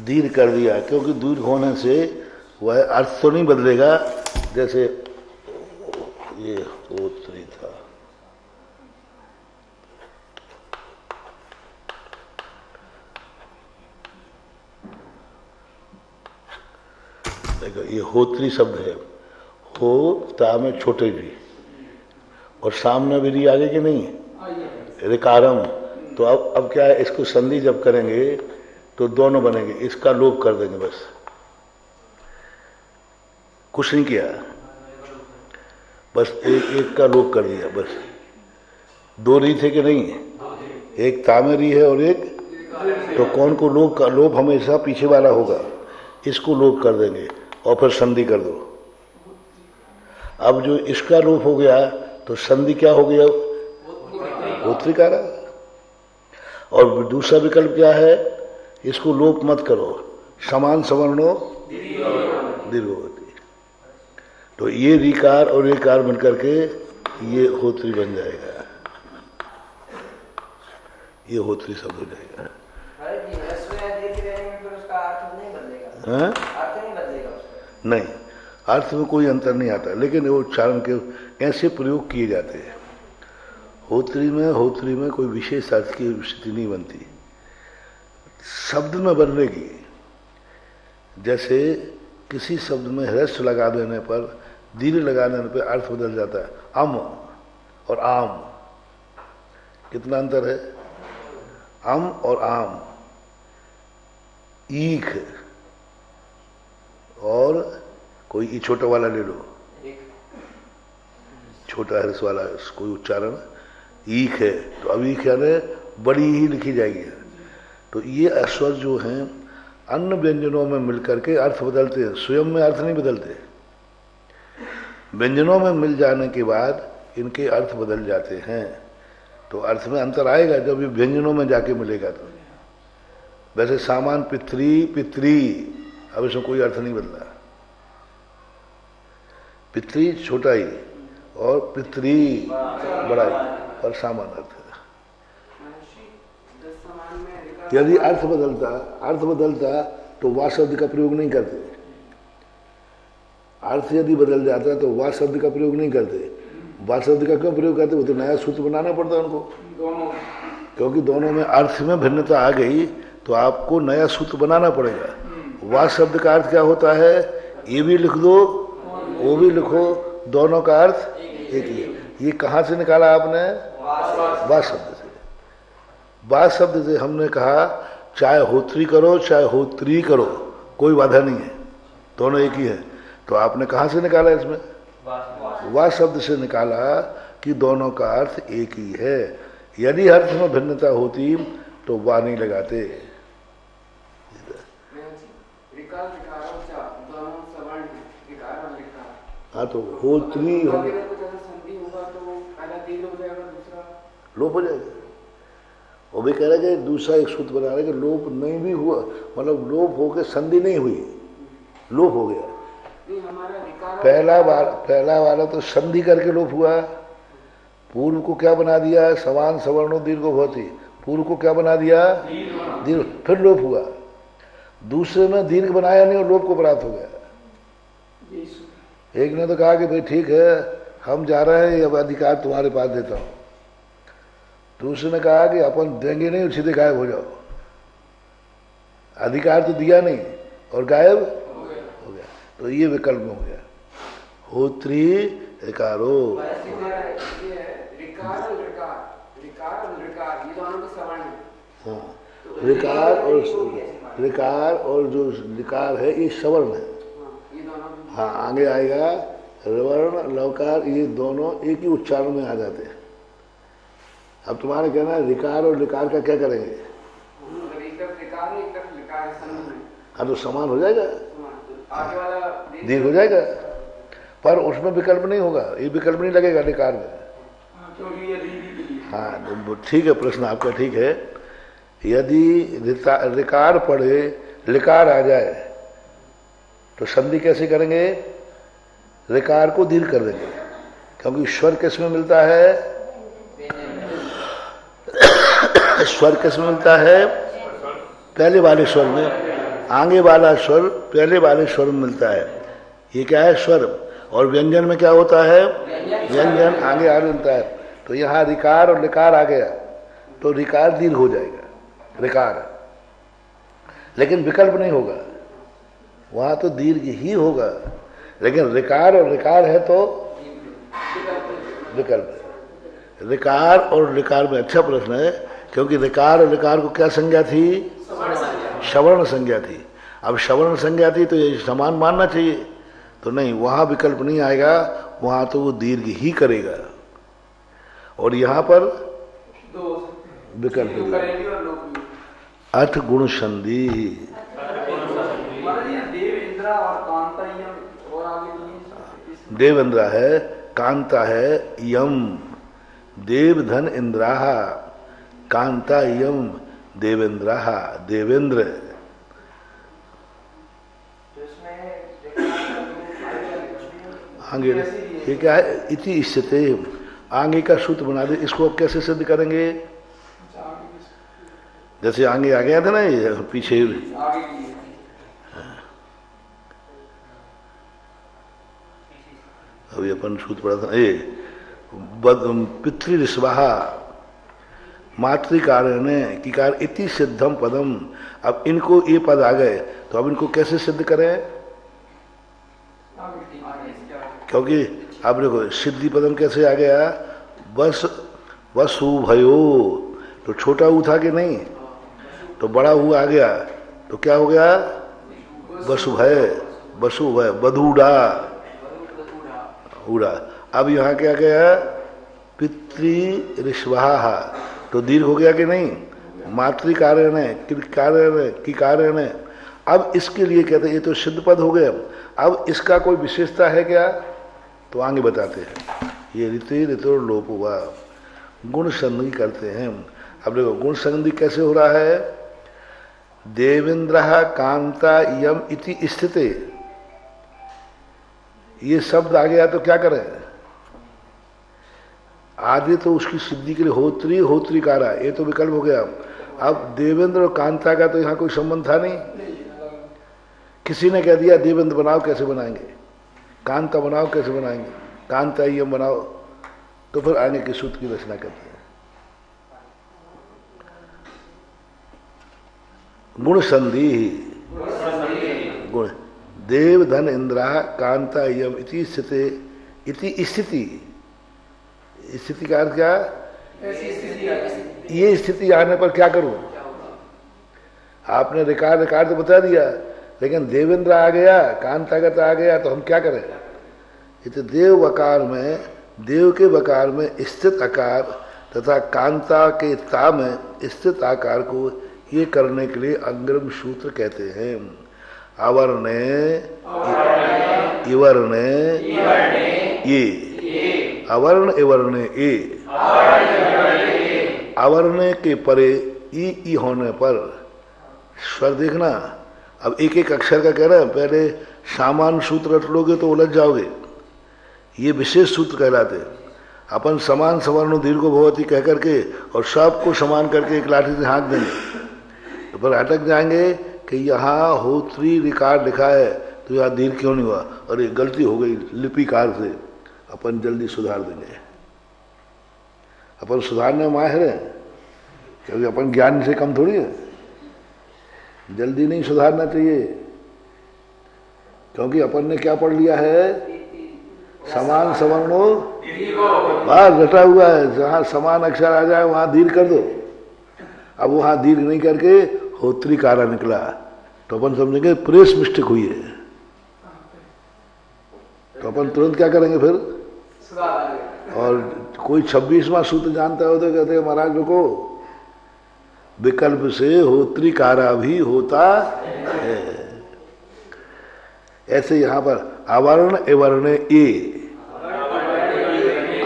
दीर्घ कर दिया, क्योंकि दीर्घ होने से वह अर्थ तो नहीं बदलेगा। जैसे ये होत्री था, देखो ये होत्री शब्द है, हो ता में छोटे जी और सामने भी री आगे के नहीं, रिकारम। तो अब क्या है, इसको संधि जब करेंगे तो दोनों बनेंगे, इसका लोप कर देंगे, बस कुछ नहीं किया, बस एक का लोप कर दिया, बस। दो री थे कि नहीं, एक तामेरी है और एक, तो कौन को लोप का, लोप हमेशा पीछे वाला होगा, इसको लोप कर देंगे और फिर संधि कर दो। अब जो इसका लोप हो गया तो संधि क्या हो गया, होत्रिकारा। और दूसरा विकल्प क्या है, इसको लोप मत करो, समान सवर्णो दीर्घवती। तो ये रिकार और रिकार बनकर के ये होत्री बन जाएगा, ये होत्री शब्द हो जाएगा। हाँ? नहीं, अर्थ में कोई अंतर नहीं आता, लेकिन वो उच्चारण के ऐसे प्रयोग किए जाते हैं। होत्री में कोई विशेष अर्थ की स्थिति नहीं बनती, शब्द में बनने की। जैसे किसी शब्द में ह्रस्व लगा देने पर, दीर्घ लगा देने पर अर्थ बदल जाता है। अम और आम, कितना अंतर है, अम और आम। ईख और कोई छोटा वाला ले लो, छोटा ह्रस्व वाला कोई उच्चारण, ईख है, तो अब ईख यानी बड़ी ही लिखी जाएगी। तो ये अस्वर जो हैं अन्य व्यंजनों में मिलकर के अर्थ बदलते हैं, स्वयं में अर्थ नहीं बदलते। व्यंजनों में मिल जाने के बाद इनके अर्थ बदल जाते हैं, तो अर्थ में अंतर आएगा जब ये व्यंजनों में जाके मिलेगा। तो वैसे सामान पितरी पितरी, अब इसमें कोई अर्थ नहीं बदला, पितरी छोटा ही और पितरी बड़ा ही, और सामान अर्थ है। यदि अर्थ बदलता तो वा शब्द का प्रयोग नहीं करते। अर्थ यदि बदल जाता तो वा शब्द का प्रयोग नहीं करते। वा शब्द का क्यों प्रयोग करते, वो तो नया सूत्र बनाना पड़ता है उनको, क्योंकि दोनों में अर्थ में भिन्नता आ गई तो आपको नया सूत्र बनाना पड़ेगा। वा शब्द का अर्थ क्या होता है, ये भी लिख दो वो भी लिखो, दोनों का अर्थ एक ही है। ये कहाँ से निकाला आपने, वा शब्द से। वा शब्द से हमने कहा चाहे होत्री करो चाहे होत्री करो, कोई बाधा नहीं है, दोनों एक ही है। तो आपने कहाँ से निकाला, इसमें वा शब्द से निकाला कि दोनों का अर्थ एक ही है। यदि अर्थ में भिन्नता होती तो वा नहीं लगाते। हाँ, तो होत्री लोप हो जाएगा। वो भी कह रहे कि दूसरा एक सूत्र बना रहे कि लोप नहीं भी हुआ, मतलब लोप होकर संधि नहीं हुई, लोप हो गया। पहला वाला तो संधि करके लोप हुआ। पूर्व को क्या बना दिया, समान सवर्णो दीर्घो भवति, पूर्व को क्या बना दिया, दीर्घ, फिर लोप हुआ। दूसरे में दीर्घ बनाया नहीं और लोप को प्राप्त हो गया। एक ने तो कहा कि भाई ठीक है हम जा रहे हैं, अब अधिकार तुम्हारे पास देता हूं। दूसरे ने कहा कि अपन देंगे नहीं, सीधे गायब हो जाओ। अधिकार तो दिया नहीं और गायब हो गया, तो ये विकल्प में हो गया। होत्री रिकारो, हाँ, रिकार और जो लिकार है ये सवर्ण है। हाँ, आगे आएगा रवर्ण लवकार, ये दोनों एक ही उच्चारण में आ जाते हैं। अब तुम्हारे कहना है रिकार और लिकार का क्या करेंगे, हाँ तो समान हो जाएगा, दीर्घ हो जाएगा, पर उसमें विकल्प नहीं होगा, ये विकल्प नहीं लगेगा लिकार में। हाँ ठीक है, प्रश्न आपका ठीक है। यदि रिकार पढ़े लिकार आ जाए तो संधि कैसे करेंगे, रिकार को दीर्घ कर देंगे, क्योंकि स्वर किस में मिलता है, स्वर किसमें मिलता है? पहले वाले स्वर में। आगे वाला स्वर पहले वाले स्वर में मिलता है। ये क्या है? स्वर। और व्यंजन में क्या होता है? व्यंजन आगे आ मिलता है। तो यहाँ रिकार और लिकार आ गया तो रिकार दीर्घ हो जाएगा, रिकार। लेकिन विकल्प नहीं होगा, वहां तो दीर्घ ही होगा। लेकिन रिकार और रिकार है तो विकल्प। रिकार और लिकार में अच्छा प्रश्न है, क्योंकि रिकार और लिकार को क्या संज्ञा थी? श्रवण संज्ञा थी। अब श्रवण संज्ञा थी तो ये समान मानना चाहिए, तो नहीं, वहां विकल्प नहीं आएगा, वहां तो वो दीर्घ ही करेगा। और यहां पर विकल्प। अर्थ गुण संधि। देवेंद्र है, कांता है, यम। देव धन इंद्राह, कांता यम देवेंद्राह, देवेंद्र। आगे ये क्या है? इति स्थिते। आगे का सूत्र बना दे। इसको अब कैसे सिद्ध करेंगे? जैसे आगे आ गया था ना, ये पीछे अभी अपन सूत्र पढ़ा था, ये पितृस्वाहा मातृकार्यणे की कार इति सिद्धम पदम। अब इनको ये पद आ गए तो अब इनको कैसे सिद्ध करें? क्योंकि अब देखो सिद्धि पदम कैसे आ गया? बस वसु भयो, तो छोटा ऊ था कि नहीं, तो बड़ा ऊ आ गया, तो क्या हो गया? वसुभय, वसुभय, बधूडा, उड़ा। अब यहाँ क्या गया? पितृस्वाहा, तो दीर्घ हो गया कि नहीं? मातृकार्यण की कारण है। अब इसके लिए कहते हैं ये तो सिद्ध पद हो गया। अब इसका कोई विशेषता है क्या? तो आगे बताते हैं। ये ऋतु ऋतु लोप हुआ, गुण संधि करते हैं। अब देखो गुण संधि कैसे हो रहा है? देवेंद्र कांता यम इति स्थिते, ये शब्द आ गया तो क्या करें? आदि तो उसकी सिद्धि के लिए होत्री होत्रिकारा, ये तो विकल्प हो गया। अब देवेंद्र और कांता का तो यहाँ कोई संबंध था नहीं। किसी ने कह दिया देवेंद्र बनाओ, कैसे बनाएंगे? कांता बनाओ, कैसे बनाएंगे? कांता यम बनाओ, तो फिर आगे के सूत्र की रचना करते हैं। गुण संधि, गुण देव धन इंद्रा कांता यम इति स्थिते, इति स्थिति। स्थिति का अर्थ क्या? ये स्थिति आने पर क्या करूं? आपने रिकार रिकार तो बता दिया, लेकिन देवेंद्र आ गया, कांतागत आ गया, तो हम क्या करें? ये तो देव वकार में, देव के वकार में स्थित आकार तथा कांता के ता में स्थित आकार को ये करने के लिए अग्रिम सूत्र कहते हैं। अवर्णे इवर्णे ये, अवर्ण इवर्णे ये, अवर्णे के परे ई होने पर स्वर देखना। अब एक एक अक्षर का कह रहे हैं, पहले सामान्य सूत्र रट लोगे तो उलझ जाओगे। ये विशेष सूत्र कहलाते। अपन समान सवर्ण दीर्घो भवति कह करके और सबको समान करके एक लाठी से हाँक देंगे तो पर अटक जाएंगे कि यहाँ होत्री रिकार लिखा है तो यहाँ दीर्घ क्यों नहीं हुआ, और ये गलती हो गई लिपिकार से। अपन जल्दी सुधार देंगे। अपन सुधारने में माहिर हैं, क्योंकि अपन ज्ञान से कम थोड़ी है। जल्दी नहीं सुधारना चाहिए, क्योंकि अपन ने क्या पढ़ लिया है? समान सवर्णो बाहर रटा हुआ है। जहां समान अक्षर आ जाए वहां दीर्घ कर दो। अब वहां दीर्घ नहीं करके होत्री कारा निकला तो अपन समझेंगे प्रेस मिस्टेक हुई है। तो अपन तुरंत क्या करेंगे फिर? और कोई 26वां सूत्र जानता हो तो कहते हैं महाराज रुको, विकल्प से होत्री कारा भी होता है। ऐसे यहां पर आवरण एवर्ण ए,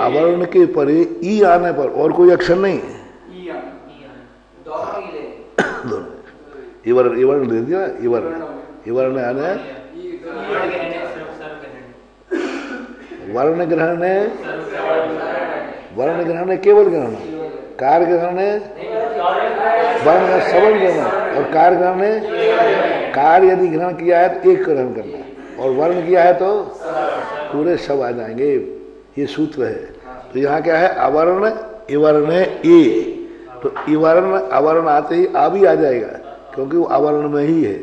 आवरण के परे ई आने पर और कोई अक्षर नहीं, इवर्ण इवर्ण दे दिया। इवर्ण इवर्ण आने वर्ण ग्रहण है, वर्ण ग्रहण है, केवल ग्रहण, कार ग्रहण है वर्ण का श्रवण करना और कार्य करने, कार्य यदि ग्रहण किया है तो एक ग्रहण करना और वर्ण किया है तो पूरे सब आ जाएंगे। ये सूत्र है। तो यहाँ क्या है, अवर्ण इवर्ण ए, तो इवर्ण अवर्ण आते ही आ भी आ जाएगा क्योंकि वो अवर्ण में ही है।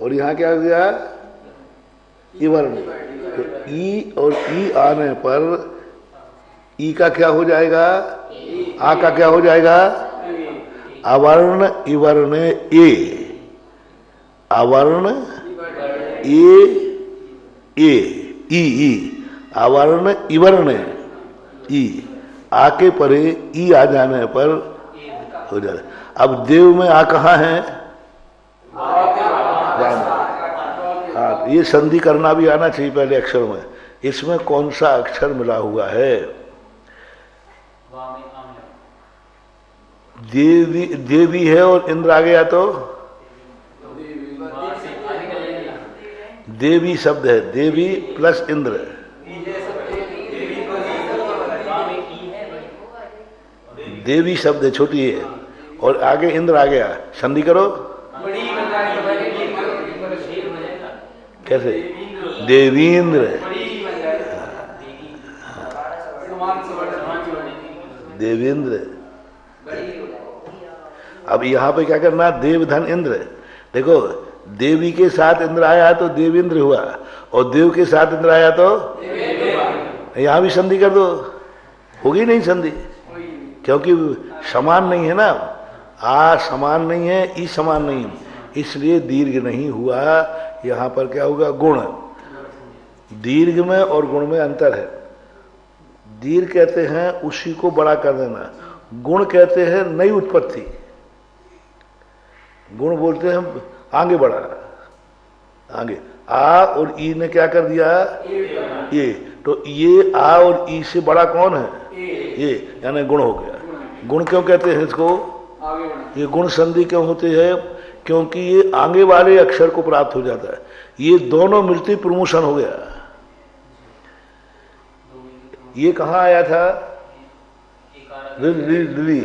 और यहाँ क्या हो गया, इवर्ण, तो ई और ई आने पर ई का क्या हो जाएगा, आ का क्या हो जाएगा, अवर्ण इवर्ण ए, अवर्ण ए ई अवर्ण इवर्ण ई, आ के परे ई आ जाने पर हो जाता। अब देव में आ कहाँ है, हाँ, ये संधि करना भी आना चाहिए पहले अक्षर में। इसमें कौन सा अक्षर मिला हुआ है, देवी, देवी है और इंद्र आ गया तो देवी शब्द है, देवी प्लस इंद्र, देवी शब्द है, छोटी है और आगे इंद्र आ गया, संधि करो कैसे, देवींद्र, देवेंद्र। अब यहाँ पे क्या करना, देव धन इंद्र। देखो देवी के साथ इंद्र आया तो देवेंद्र हुआ और देव के साथ इंद्र आया तो यहाँ भी संधि कर दो, होगी नहीं संधि, क्योंकि समान नहीं है ना, आ समान नहीं है, ई समान नहीं है, इसलिए दीर्घ नहीं हुआ। यहाँ पर क्या होगा, गुण। दीर्घ में और गुण में अंतर है। दीर्घ कहते हैं उसी को बड़ा कर देना, गुण कहते हैं नई उत्पत्ति। गुण बोलते हैं आगे बढ़ा, आगे। आ और ई ने क्या कर दिया, ये, तो ये आ और ई से बड़ा कौन है, ये, यानी गुण हो गया। गुण क्यों कहते हैं इसको, ये गुण संधि क्यों होते हैं, क्योंकि ये आगे वाले अक्षर को प्राप्त हो जाता है। ये दोनों मिलती प्रमोशन हो गया। ये कहाँ आया था, ली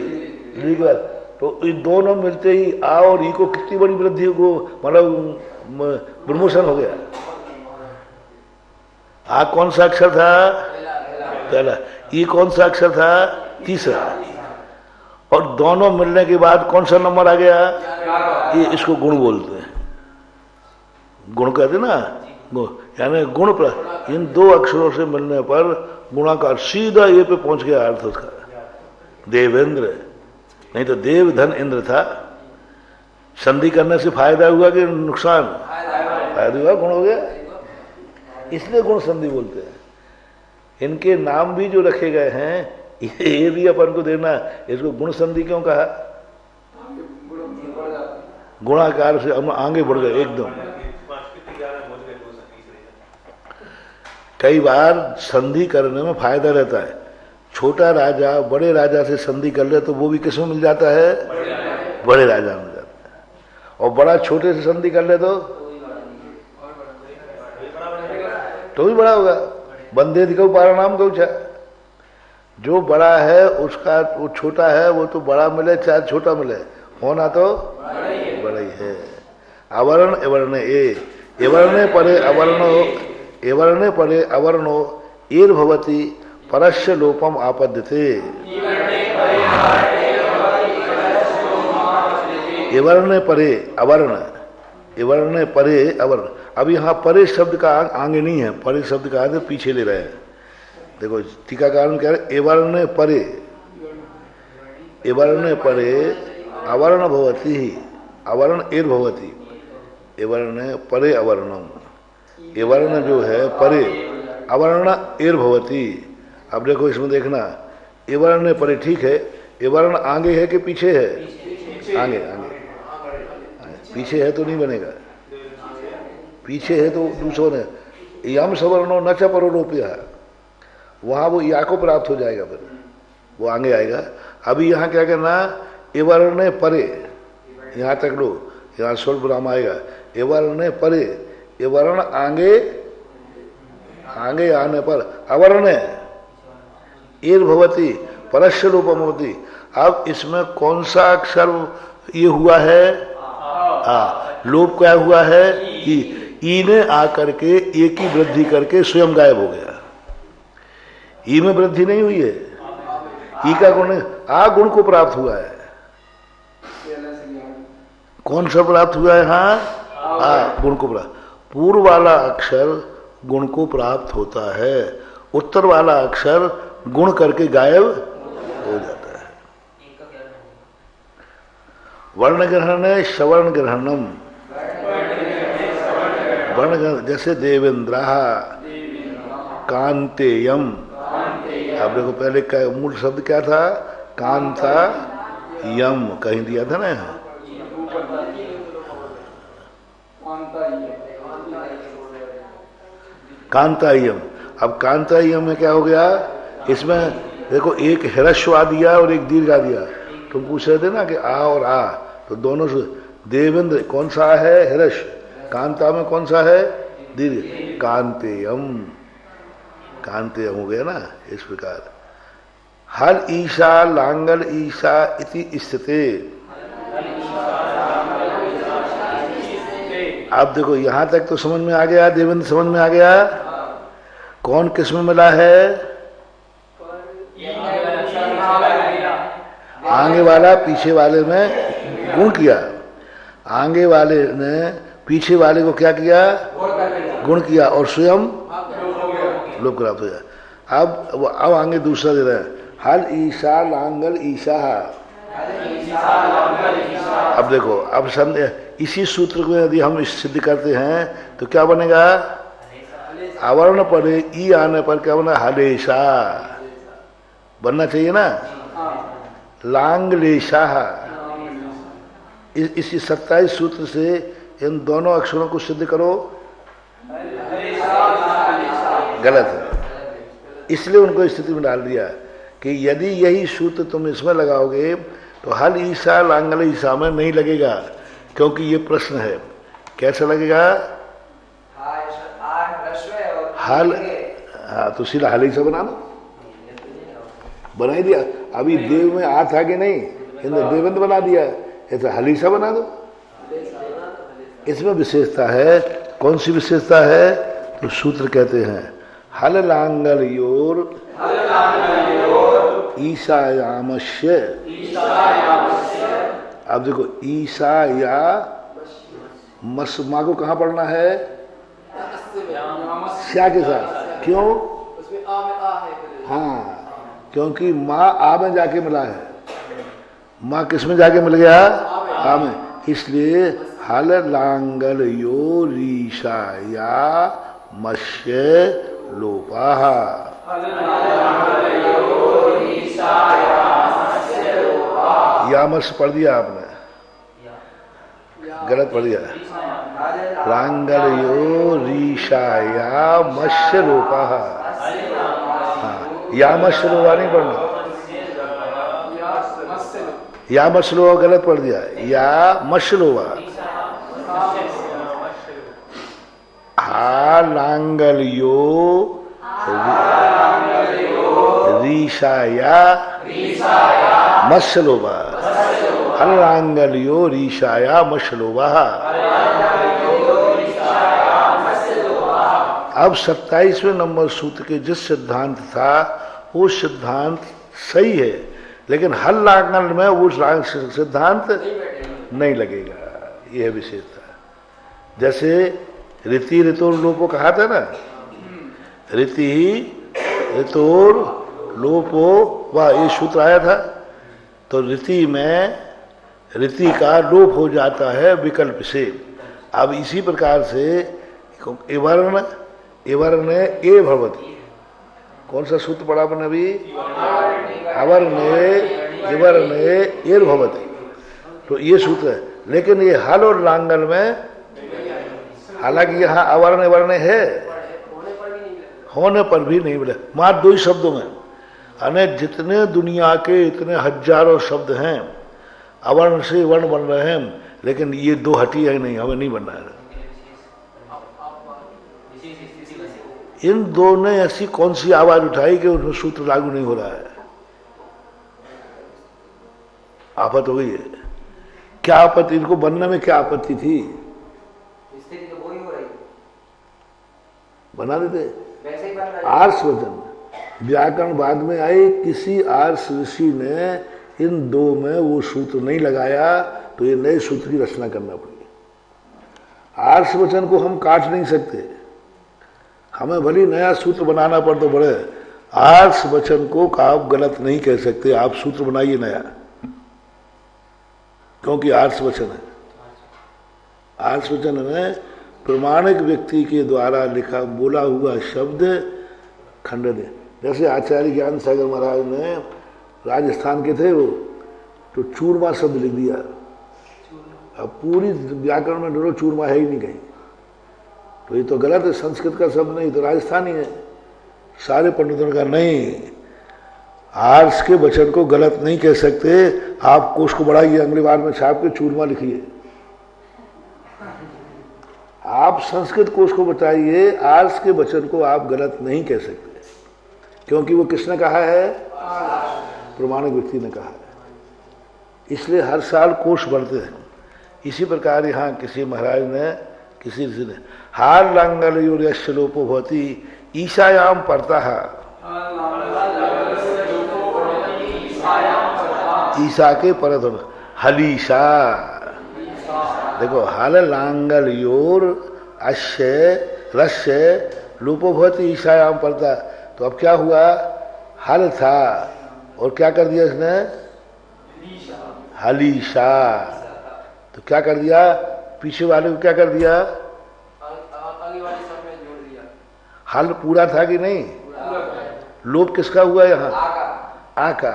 के बाद, तो ये दोनों मिलते ही आ और ई को कितनी बड़ी वृद्धि को, मतलब प्रमोशन हो गया। आ कौन सा अक्षर था, पहला। ई कौन सा अक्षर था, तीसरा। और दोनों मिलने के बाद कौन सा नंबर आ गया, ये, इसको गुण बोलते हैं। गुण कहते ना, यानी गुण पर इन दो अक्षरों से मिलने पर गुणाकार सीधा ये पे पहुंच गया अर्थ उसका, देवेंद्र। नहीं तो देव धन इंद्र था। संधि करने से फायदा हुआ कि नुकसान, फायदा हुआ, गुण हो गया, इसलिए गुण संधि बोलते हैं। इनके नाम भी जो रखे गए हैं ये भी अपन को देना, इसको गुण संधि क्यों कहा, गुणाकार से हम आगे बढ़ गए एकदम। कई बार संधि करने में फायदा रहता है। छोटा राजा बड़े राजा से संधि कर ले तो वो भी किसमें मिल जाता है, बड़े राजा में जाता है। और बड़ा छोटे से संधि कर ले तो भी बड़ा होगा। बंदे दिखो पारानाम गौचा, जो बड़ा है उसका वो छोटा है, वो तो बड़ा मिले चाहे छोटा मिले, होना तो बड़ा ही है। अवर्ण एवर्ण ए, एवर्ण परे अवर्णो, एवर्ण परे अवर्णो एर भवति परस्य लोपम आपद्यते। एवर्ण परे अवर्ण, एवर्ण परे अवर्ण। अब यहाँ परे शब्द का आगे नहीं है, परे शब्द का आगे पीछे ले रहे हैं। देखो टीकाकार में कह रहे एवर्ण परे, एवर्ण परे अवर्ण भवति, अवर्ण एर भवति, एवर्ण परे अवर्णम। एवर्ण जो है परे, अवर्ण एर भवति। अब देखो इसमें देखना, एवर्ण परे ठीक है, एवर्ण आगे है कि पीछे है, आगे, आगे, पीछे है तो नहीं बनेगा, पीछे है तो दूसरों ने यम सवर्णो न च परोरोप्य, वहां वो या को प्राप्त हो जाएगा, फिर वो आगे आएगा। अभी यहाँ क्या करना, एवर्ण परे, यहाँ तक लो, यहाँ स्वर विराम आएगा, एवर्ण परे, एवर्ण आगे, आगे आने पर अवर्ण एर भवति परस्य लोपम होती। अब इसमें कौन सा अक्षर ये हुआ है? लोप क्या हुआ है? ई ने आकर के एक की वृद्धि करके स्वयं गायब हो गया। ई में वृद्धि नहीं हुई है, ई का गुण गुण को प्राप्त हुआ है। कौन सा प्राप्त हुआ है? हाँ, गुण को प्राप्त। पूर्व वाला अक्षर गुण को प्राप्त होता है, उत्तर वाला अक्षर गुण करके गायब हो जाता है। वर्ण ग्रहण है सवर्ण ग्रहणम। वर्ण ग्रहण जैसे देवेंद्र, कांतेयम। आप देखो पहले का मूल शब्द क्या था? कांता यम, कहीं दिया था ना। कांतायम। अब कांतायम में क्या हो गया? इसमें देखो एक ह्रस्व आ दिया और एक दीर्घ आ दिया। तुम पूछ रहे थे ना कि आ और आ, तो दोनों से देवेंद्र कौन सा है? ह्रस्व। कांता में कौन सा है? दीर्घ। कांतेयम, कांतेयम हो गया ना। इस प्रकार हल ईशा लांगल ईशा इति स्थिते। आप देखो यहां तक तो समझ में आ गया, देवेंद्र समझ में आ गया। कौन किस में मिला है? आगे वाला पीछे वाले में गुण किया, आगे वाले ने पीछे वाले को क्या किया? गुण किया और स्वयं लोप प्राप्त हो जाए। अब आगे दूसरा दे रहे हैं, हल ईशा लांगल ईशा। अब देखो, अब समझे इसी सूत्र को यदि हम सिद्ध करते हैं तो क्या बनेगा? आवरण पड़े ई आने पर क्या बना? हलेशा बनना चाहिए ना। लांगलेशा। इस 27 सूत्र से इन दोनों अक्षरों को सिद्ध करो। गलत है, इसलिए उनको स्थिति में डाल दिया कि यदि यही सूत्र तुम इसमें लगाओगे तो हल ईसा लांगल ईसा में नहीं लगेगा, क्योंकि ये प्रश्न है। कैसे लगेगा? हल, हाँ तो सीधा हल ईसा बना लो, बना ही दिया। अभी देव में आ था कि नहीं, देवंत बना दिया, ऐसा हल ईसा बना दो। इसमें विशेषता है। कौन सी विशेषता है? तो सूत्र कहते हैं हल लांगल योर ईशायामस्य। अब देखो ईशा या मस्मा को कहाँ पढ़ना है? श्या के साथ। क्यों? हाँ, क्योंकि माँ आ में जाके मिला है। माँ किस में जाके मिल गया? आ में। इसलिए हल लांगल यो रीशा या मस्य लोपा। या मस पढ़ दिया आपने, गलत पढ़ दिया। लांगल यो रीशा या मस्य लोपा। हाँ, या मस्य लोपा नहीं पढ़ना, या मसलोवा गलत पढ़ दिया। या मसलोवा। हा लांगल यो रीशाया मसलोवा। हल लांगल यो रीशाया मसलोवा। अब 27वें नंबर सूत्र के जिस सिद्धांत था वो सिद्धांत सही है, लेकिन हल लांगल में वो सिद्धांत नहीं लगेगा। यह विशेषता। जैसे रीति ऋतोर लोपो कहा था ना, रीति ऋतोर लोपो वह ये सूत्र आया था। तो रीति में रीति का लोप हो जाता है विकल्प से। अब इसी प्रकार से एवर्ण एवर्ण ए भवती। कौन सा सूत्र पढ़ा अपन अभी? अवर्णे एवर्ण एर भवती। तो ये सूत्र है, लेकिन ये हल और लांगल में, हालांकि यहाँ अवर्ण वर्ण है, होने पर भी नहीं मिले। मात्र 2 ही शब्दों में। अने जितने दुनिया के इतने हजारों शब्द हैं अवर्ण से वर्ण बन रहे हैं, लेकिन ये 2 हटी है नहीं, हमें नहीं बनना है। इन 2 ने ऐसी कौन सी आवाज उठाई कि उनमें सूत्र लागू नहीं हो रहा है? आफत हो गई है। क्या आपत्ति, इनको बनने में क्या आपत्ति थी? स्थिति तो वही हो रही है, बना देते। वैसे ही बन रहा है। आर्ष वचन व्याकरण बाद में आए, किसी आर्ष ऋषि ने इन दो में वो सूत्र नहीं लगाया, तो ये नए सूत्र की रचना करना पड़ी। आर्ष वचन को हम काट नहीं सकते, हमें भली नया सूत्र बनाना पड़ तो बड़े, आर्ष वचन को आप गलत नहीं कह सकते, आप सूत्र बनाइए नया, क्योंकि आर्ष वचन है। आर्ष वचन में प्रमाणिक व्यक्ति के द्वारा लिखा बोला हुआ शब्द खंडन है। जैसे आचार्य ज्ञान सागर महाराज ने राजस्थान के थे, वो तो चूरमा शब्द लिख दिया। अब पूरी व्याकरण में ढूंढो, चूरमा है ही नहीं कहीं, तो ये तो गलत है, संस्कृत का शब्द नहीं, तो राजस्थानी है। सारे पंडितों का नहीं, आर्ष के वचन को गलत नहीं कह सकते। आप कोश को बढ़ाइए, अगली बार में छाप के चूरमा लिखिए। आप संस्कृत कोश को बताइए, आर्ष के वचन को आप गलत नहीं कह सकते, क्योंकि वो किसने कहा है? प्रमाणिक व्यक्ति ने कहा है। इसलिए हर साल कोश बढ़ते हैं। इसी प्रकार यहाँ किसी महाराज ने, किसी ऋषि ने, हार लांगलयोर्यस्य लोपो भवति ईशायाम परतः, ईशा के परत हलीशा। देखो, हल लांगलयोर अश्य रस्य लोपो भवति ईशायाम परतः, तो अब क्या हुआ? हल था और क्या कर दिया इसने? हलीशा। तो क्या कर दिया? पीछे वाले को क्या कर दिया? आगे वाले सब में जोड़ दिया। हल पूरा था कि नहीं? लोप किसका हुआ यहाँ? आ का।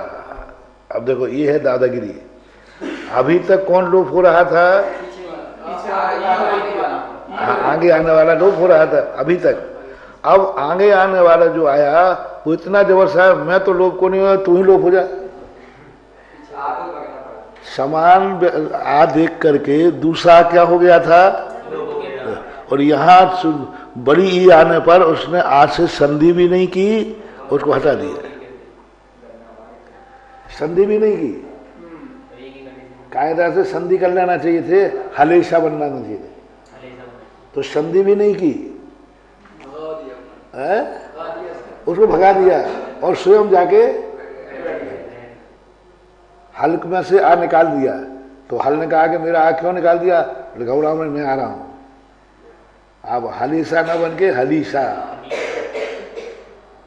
अब देखो, ये है दादागिरी। अभी तक कौन लोप हो रहा था? आगे आने वाला लोप हो रहा था अभी तक। अब आगे आने वाला जो आया वो इतना जबरदस्त है, मैं तो लोप को नहीं हुआ, तू ही लोप हो जा। समान आ देख करके दूसरा क्या हो गया था? और यहाँ बड़ी ई आने पर उसने आ से संधि भी नहीं की, उसको हटा दिया। संधि भी नहीं की, कायदा से संधि कर लेना चाहिए थे, हलेशा बनना नहीं चाहिए, तो संधि भी नहीं की, उसको भगा दिया और स्वयं जाके हल्क में से आ निकाल दिया। तो हल ने कहा कि मेरा आ क्यों निकाल दिया? गौराम में मैं आ रहा हूं। अब हलीसा न बन के हलीसा,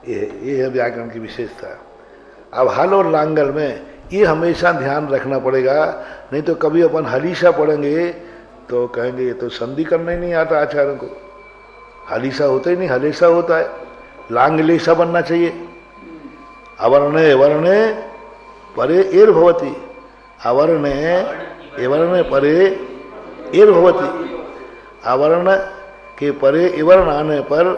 ये है व्याकरण की विशेषता। अब हल और लांगल में ये हमेशा ध्यान रखना पड़ेगा, नहीं तो कभी अपन हलीसा पढ़ेंगे तो कहेंगे ये तो संधि करना ही नहीं आता आचार्य को, हलीसा होता ही नहीं, हलेसा होता है, लांगलेसा बनना चाहिए। अवर्णे वर्णे परे एर भवति, अवर्णे एवर्ण परे एर भवति, अवर्ण के परे इवर्ण आने पर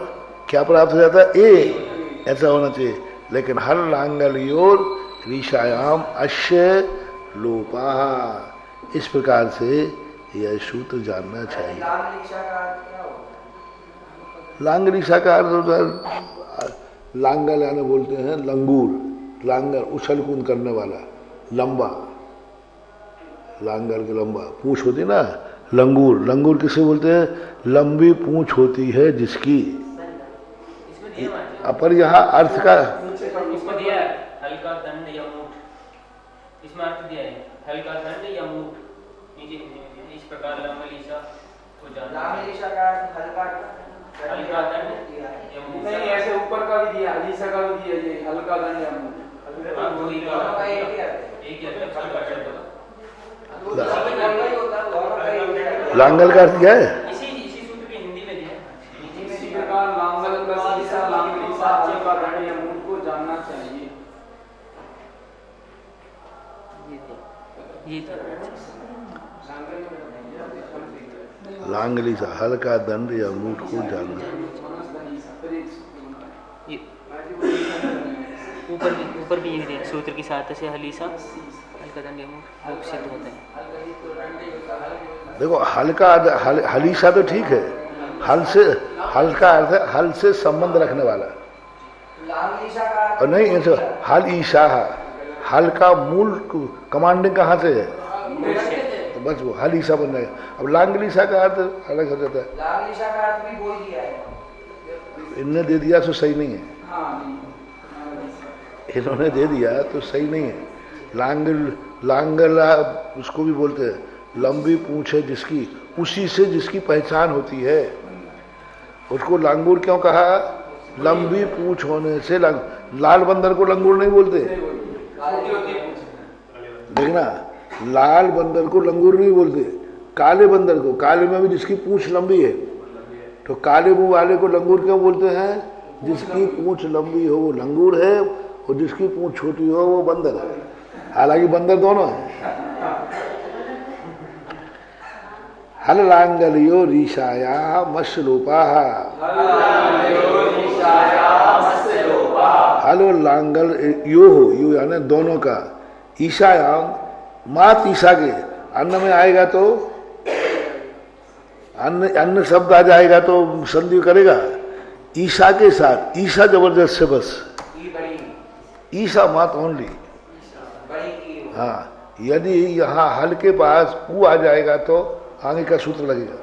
क्या प्राप्त हो जाता है? ए, ऐसा होना चाहिए। लेकिन हर लांगलियोर ऋषायाम अश्य लोपा, इस प्रकार से यह सूत्र जानना चाहिए। लांगलिशा का अर्थ लांगल यानी बोलते हैं लंगूर, लांगर उछल कूद करने वाला, लंबा, लांगर के लंबा पूंछ होती ना, लंगूर। लंगूर किसे बोलते हैं? लंबी पूंछ होती है जिसकी। पर यहाँ अर्थ का इसको दिया है हल्का दंड या मूठ, इसमें अर्थ दिया है हल्का दंड या मूठ, नीचे इस प्रकार लांगलिशा को जानना। लांगलिशा का हल्का दंड या मूठ नहीं, ऐसे ऊपर का भी दिया, हलीसा का भी दिया, ये हल्का दंड या मूठ। लांगल का अर्थ क्या है? इसी सूत्र की हिंदी में दिया है। इसी प्रकार लांगल का शीशा, लांगलिशा, हल्का दंड या मूठ को जानना चाहिए। लांगलिशा हल्का दंड या मूठ को जानना। ऊपर भी ये सूत्र की सहायता से हलीसा हल्का दंड या मूठ वो सिद्ध होता है। देखो, हल्का हलीसा तो ठीक है, हल से हल्का अर्थ है हल से संबंध रखने वाला, और नहीं ऐसे हल ईशा, हल का मूल कमांडिंग कहाँ से है? तो बस वो हल ईसा बन जाएगा। अब लांगलीसा का अर्थ अलग हो जाता है। लांगलीसा का अर्थ भी बोल दिया है। इनने दे दिया तो सही नहीं है, हाँ, इन्होंने दे दिया तो सही नहीं है। लांगला उसको भी बोलते हैं, लंबी पूंछ है जिसकी, उसी से जिसकी पहचान होती है उसको लांगूर क्यों कहा? लंबी पूंछ होने से। लाल बंदर को लंगूर नहीं बोलते, देखना, लाल बंदर को लंगूर नहीं बोलते, काले बंदर को, काले में भी जिसकी पूंछ लंबी है, तो काले मुंह वाले को लंगूर क्यों बोलते हैं? जिसकी पूंछ लंबी हो वो लंगूर है, और जिसकी पूंछ छोटी हो वो बंदर है। हालांकि बंदर दोनों है। हल लांगलियो रीशाया मशलोपा, हलो लांगल यो हो, यो यानी दोनों का, ईशायाम मात ईशा के, अन्न में आएगा तो अन्न शब्द आ जाएगा तो संधि करेगा ईशा के साथ। ईशा जबरदस्त से बस, ईशा मात ओनली। हाँ, यदि यहाँ हल के पास ऊ आ जाएगा तो आगे का सूत्र लगेगा।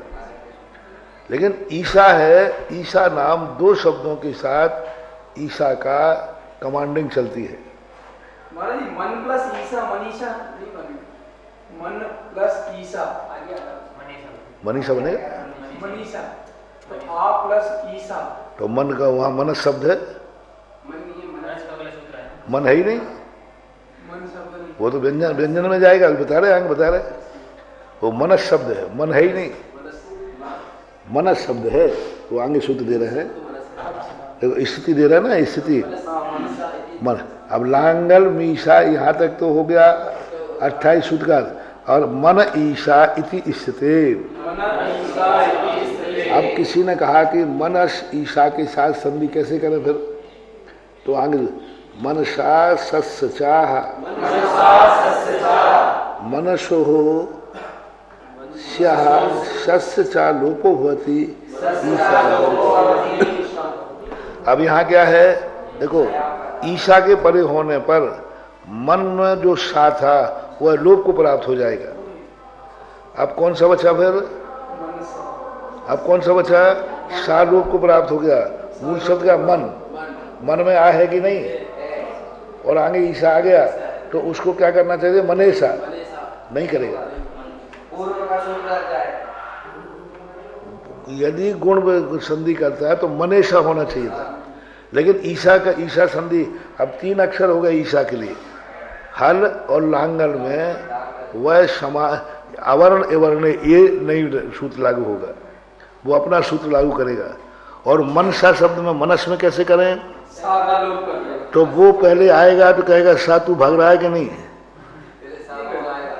लेकिन ईशा है, ईशा नाम दो शब्दों के साथ ईशा का कमांडिंग चलती है। महाराज जी, मन प्लस ईसा मनीषा नहीं बने, मन प्लस ईसा आ गया मनीषा बनेगा, मनीषा, तो आ प्लस ईसा, तो मन का वहाँ मनस शब्द है, मन ये मन, मन है ही नहीं, मन शब्द नहीं, वो तो व्यंजन व्यंजन में जाएगा, बता रहे आगे बता रहे, वो मनस शब्द है, मन है ही नहीं, मनस शब्द है। वो आगे सूत्र दे रहे हैं, देखो स्थिति दे रहे हैं ना, स्थिति मन। अब लांगल मीशा यहाँ तक तो हो गया 28 सूत्र का, और मन ईशा इति स्थिति। अब किसी ने कहा कि मनस ईशा के साथ संधि कैसे करें फिर, तो आगे मनसा सस्चाह, मनसो स्याह सस्चा लोपो भवति। अब यहाँ क्या है, देखो, ईशा के परे होने पर मन में जो सा था वह लोप को प्राप्त हो जाएगा। अब कौन सा बचा फिर, अब कौन सा बचा? सा लोप को प्राप्त हो गया। मूल शब्द का मन, मन में आ है कि नहीं, और आगे ईशा आ गया, तो उसको क्या करना चाहिए? मनेशा नहीं करेगा। यदि गुण संधि करता है तो मनेशा होना चाहिए था, लेकिन ईशा का, ईशा संधि अब 3 अक्षर हो गए ईशा के लिए। हल और लांगल में वह समा अवर्ण एवर्ण ये नहीं सूत्र लागू होगा, वो अपना सूत्र लागू करेगा। और मनसा शब्द में मनस में कैसे करें? तो वो पहले आएगा तो कहेगा सा तू भाग रहा है कि नहीं,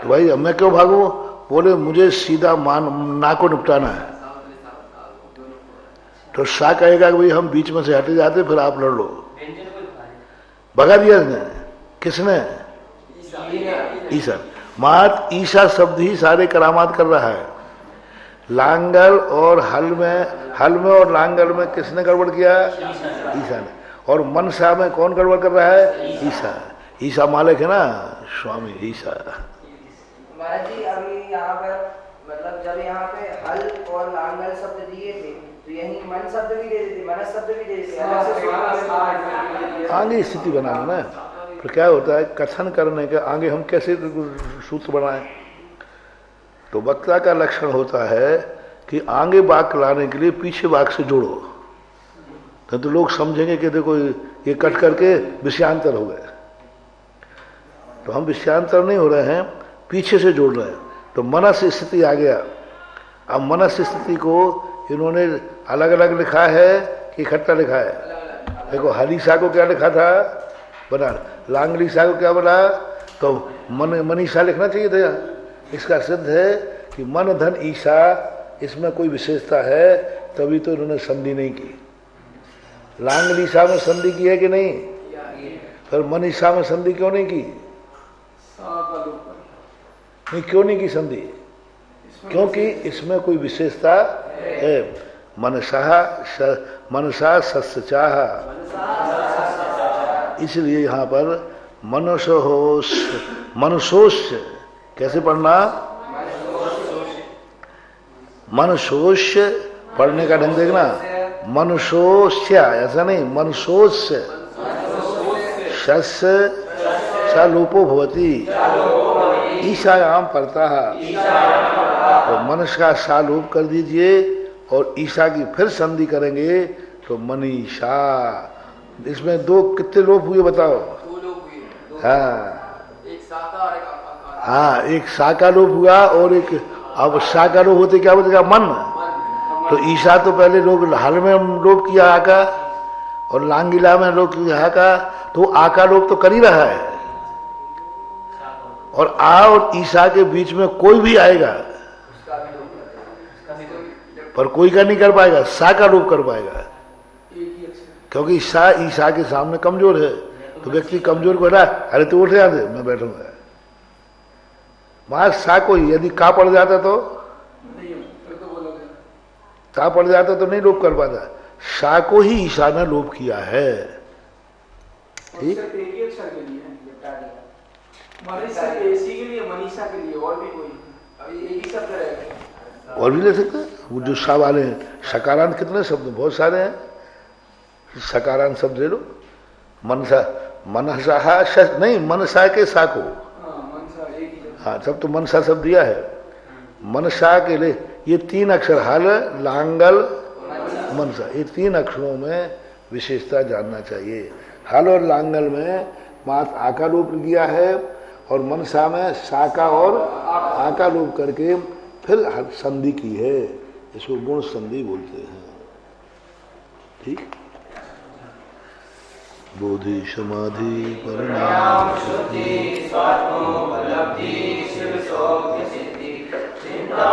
तो भाई मैं क्यों भागू? बोले मुझे सीधा ना को निपटाना है, तो सा कहेगा कि भाई हम बीच में से हटे जाते, फिर आप लड़ लो। भगा दिया इसने, किसने? ईशा। मात ईशा शब्द ही सारे करामात कर रहा है। लांगल और हल में और लांगल में किसने गड़बड़ किया? ईशा ने। और मनसा में कौन गड़बड़ कर रहा है? ईशा। ईशा मालिक है ना, स्वामी ईशा। महाराज जी, अभी यहाँ पर मतलब जब यहाँ पे हल और लांगल शब्द दिए थे तो यही मन शब्द भी दे देते, मनस शब्द भी दे देते, आगे स्थिति बनाना ना। तो क्या होता है, कथन करने के आगे हम कैसे सूत्र बनाएं? तो वक्ता का लक्षण होता है कि आगे वाक्य लाने के लिए पीछे वाक्य से जोड़ो, तो लोग समझेंगे कि देखो ये कट करके विषयांतर हो गए। तो हम विषयांतर नहीं हो रहे हैं, पीछे से जोड़ रहे हैं। तो मनस स्थिति आ गया। अब मनस स्थिति को इन्होंने अलग अलग लिखा है कि इकट्ठा लिखा है? देखो, हरीशा को क्या लिखा था बना, लांगलीशा को क्या बना, तो मनीषा लिखना चाहिए था। इसका सिद्ध है कि मन धन ईशा, इसमें कोई विशेषता है, तभी तो इन्होंने संधि नहीं की। लांगलीशा में संधि की है कि नहीं? फिर मनीषा में संधि क्यों नहीं की? नहीं, क्यों नहीं की संधि? क्योंकि इसमें कोई विशेषता है। मनसा सस्चाह, इसलिए यहाँ पर मनसोस्य, मनसोस्य कैसे पढ़ना? मनसोस्य पढ़ने का ढंग देखना, मनसोस्य ऐसा नहीं, मनसोस्य शस्य लोपो भवती ईशायाम पढ़ता है। तो मनस का सा लोप कर दीजिए और ईशा की फिर संधि करेंगे तो मनीषा। इसमें दो कितने लोप हुए बताओ? दो लोग हुए, हाँ एक साका और एक आकार। हाँ, एक सा का लोप हुआ और एक, अब सा का लोप होते क्या बोलेगा? मन। तो ईशा तो पहले लोग हल में लोप किया आ का और लांगिला में लोप किया आ का, तो आ का लोप तो कर ही रहा है। और आ और ईशा के बीच में कोई भी आएगा पर कोई का नहीं कर पाएगा, सा का लोप कर पाएगा, क्योंकि सा ईशा के सामने कमजोर है। तो व्यक्ति कमजोर को रहा, अरे तू उठ जा दे, मैं बैठूंगा। वहां सा को ही यदि का पड़ जाता तो ता पड़ जाता तो नहीं लोप कर पाता। सा को ही ईशा ने लोप किया है। ठीक, मनीषा के लिए और भी कोई, अभी एक ही शब्द रहेगा। और भी ले सकते हैं, वो जो सा वाले हैं। सकारांत कितने शब्द? बहुत सारे हैं। सकारांत शब्द ले लो, मनसा, मनसा नहीं, मनसा के सा को, हाँ सब तो मनसा शब्द दिया है। मनसा के लिए ये तीन अक्षर, हल लांगल मनसा, ये तीन अक्षरों में विशेषता जानना चाहिए। हल और लांगल में मात्र आका रूप किया है और मनसा में साका और आका रूप करके फिर संधि की है। इसको गुण संधि बोलते हैं। ठीक, बोधि समाधि परिणाम शुद्धि स्वात्मोपलब्धि शिव सौख्य सिद्धि चिंता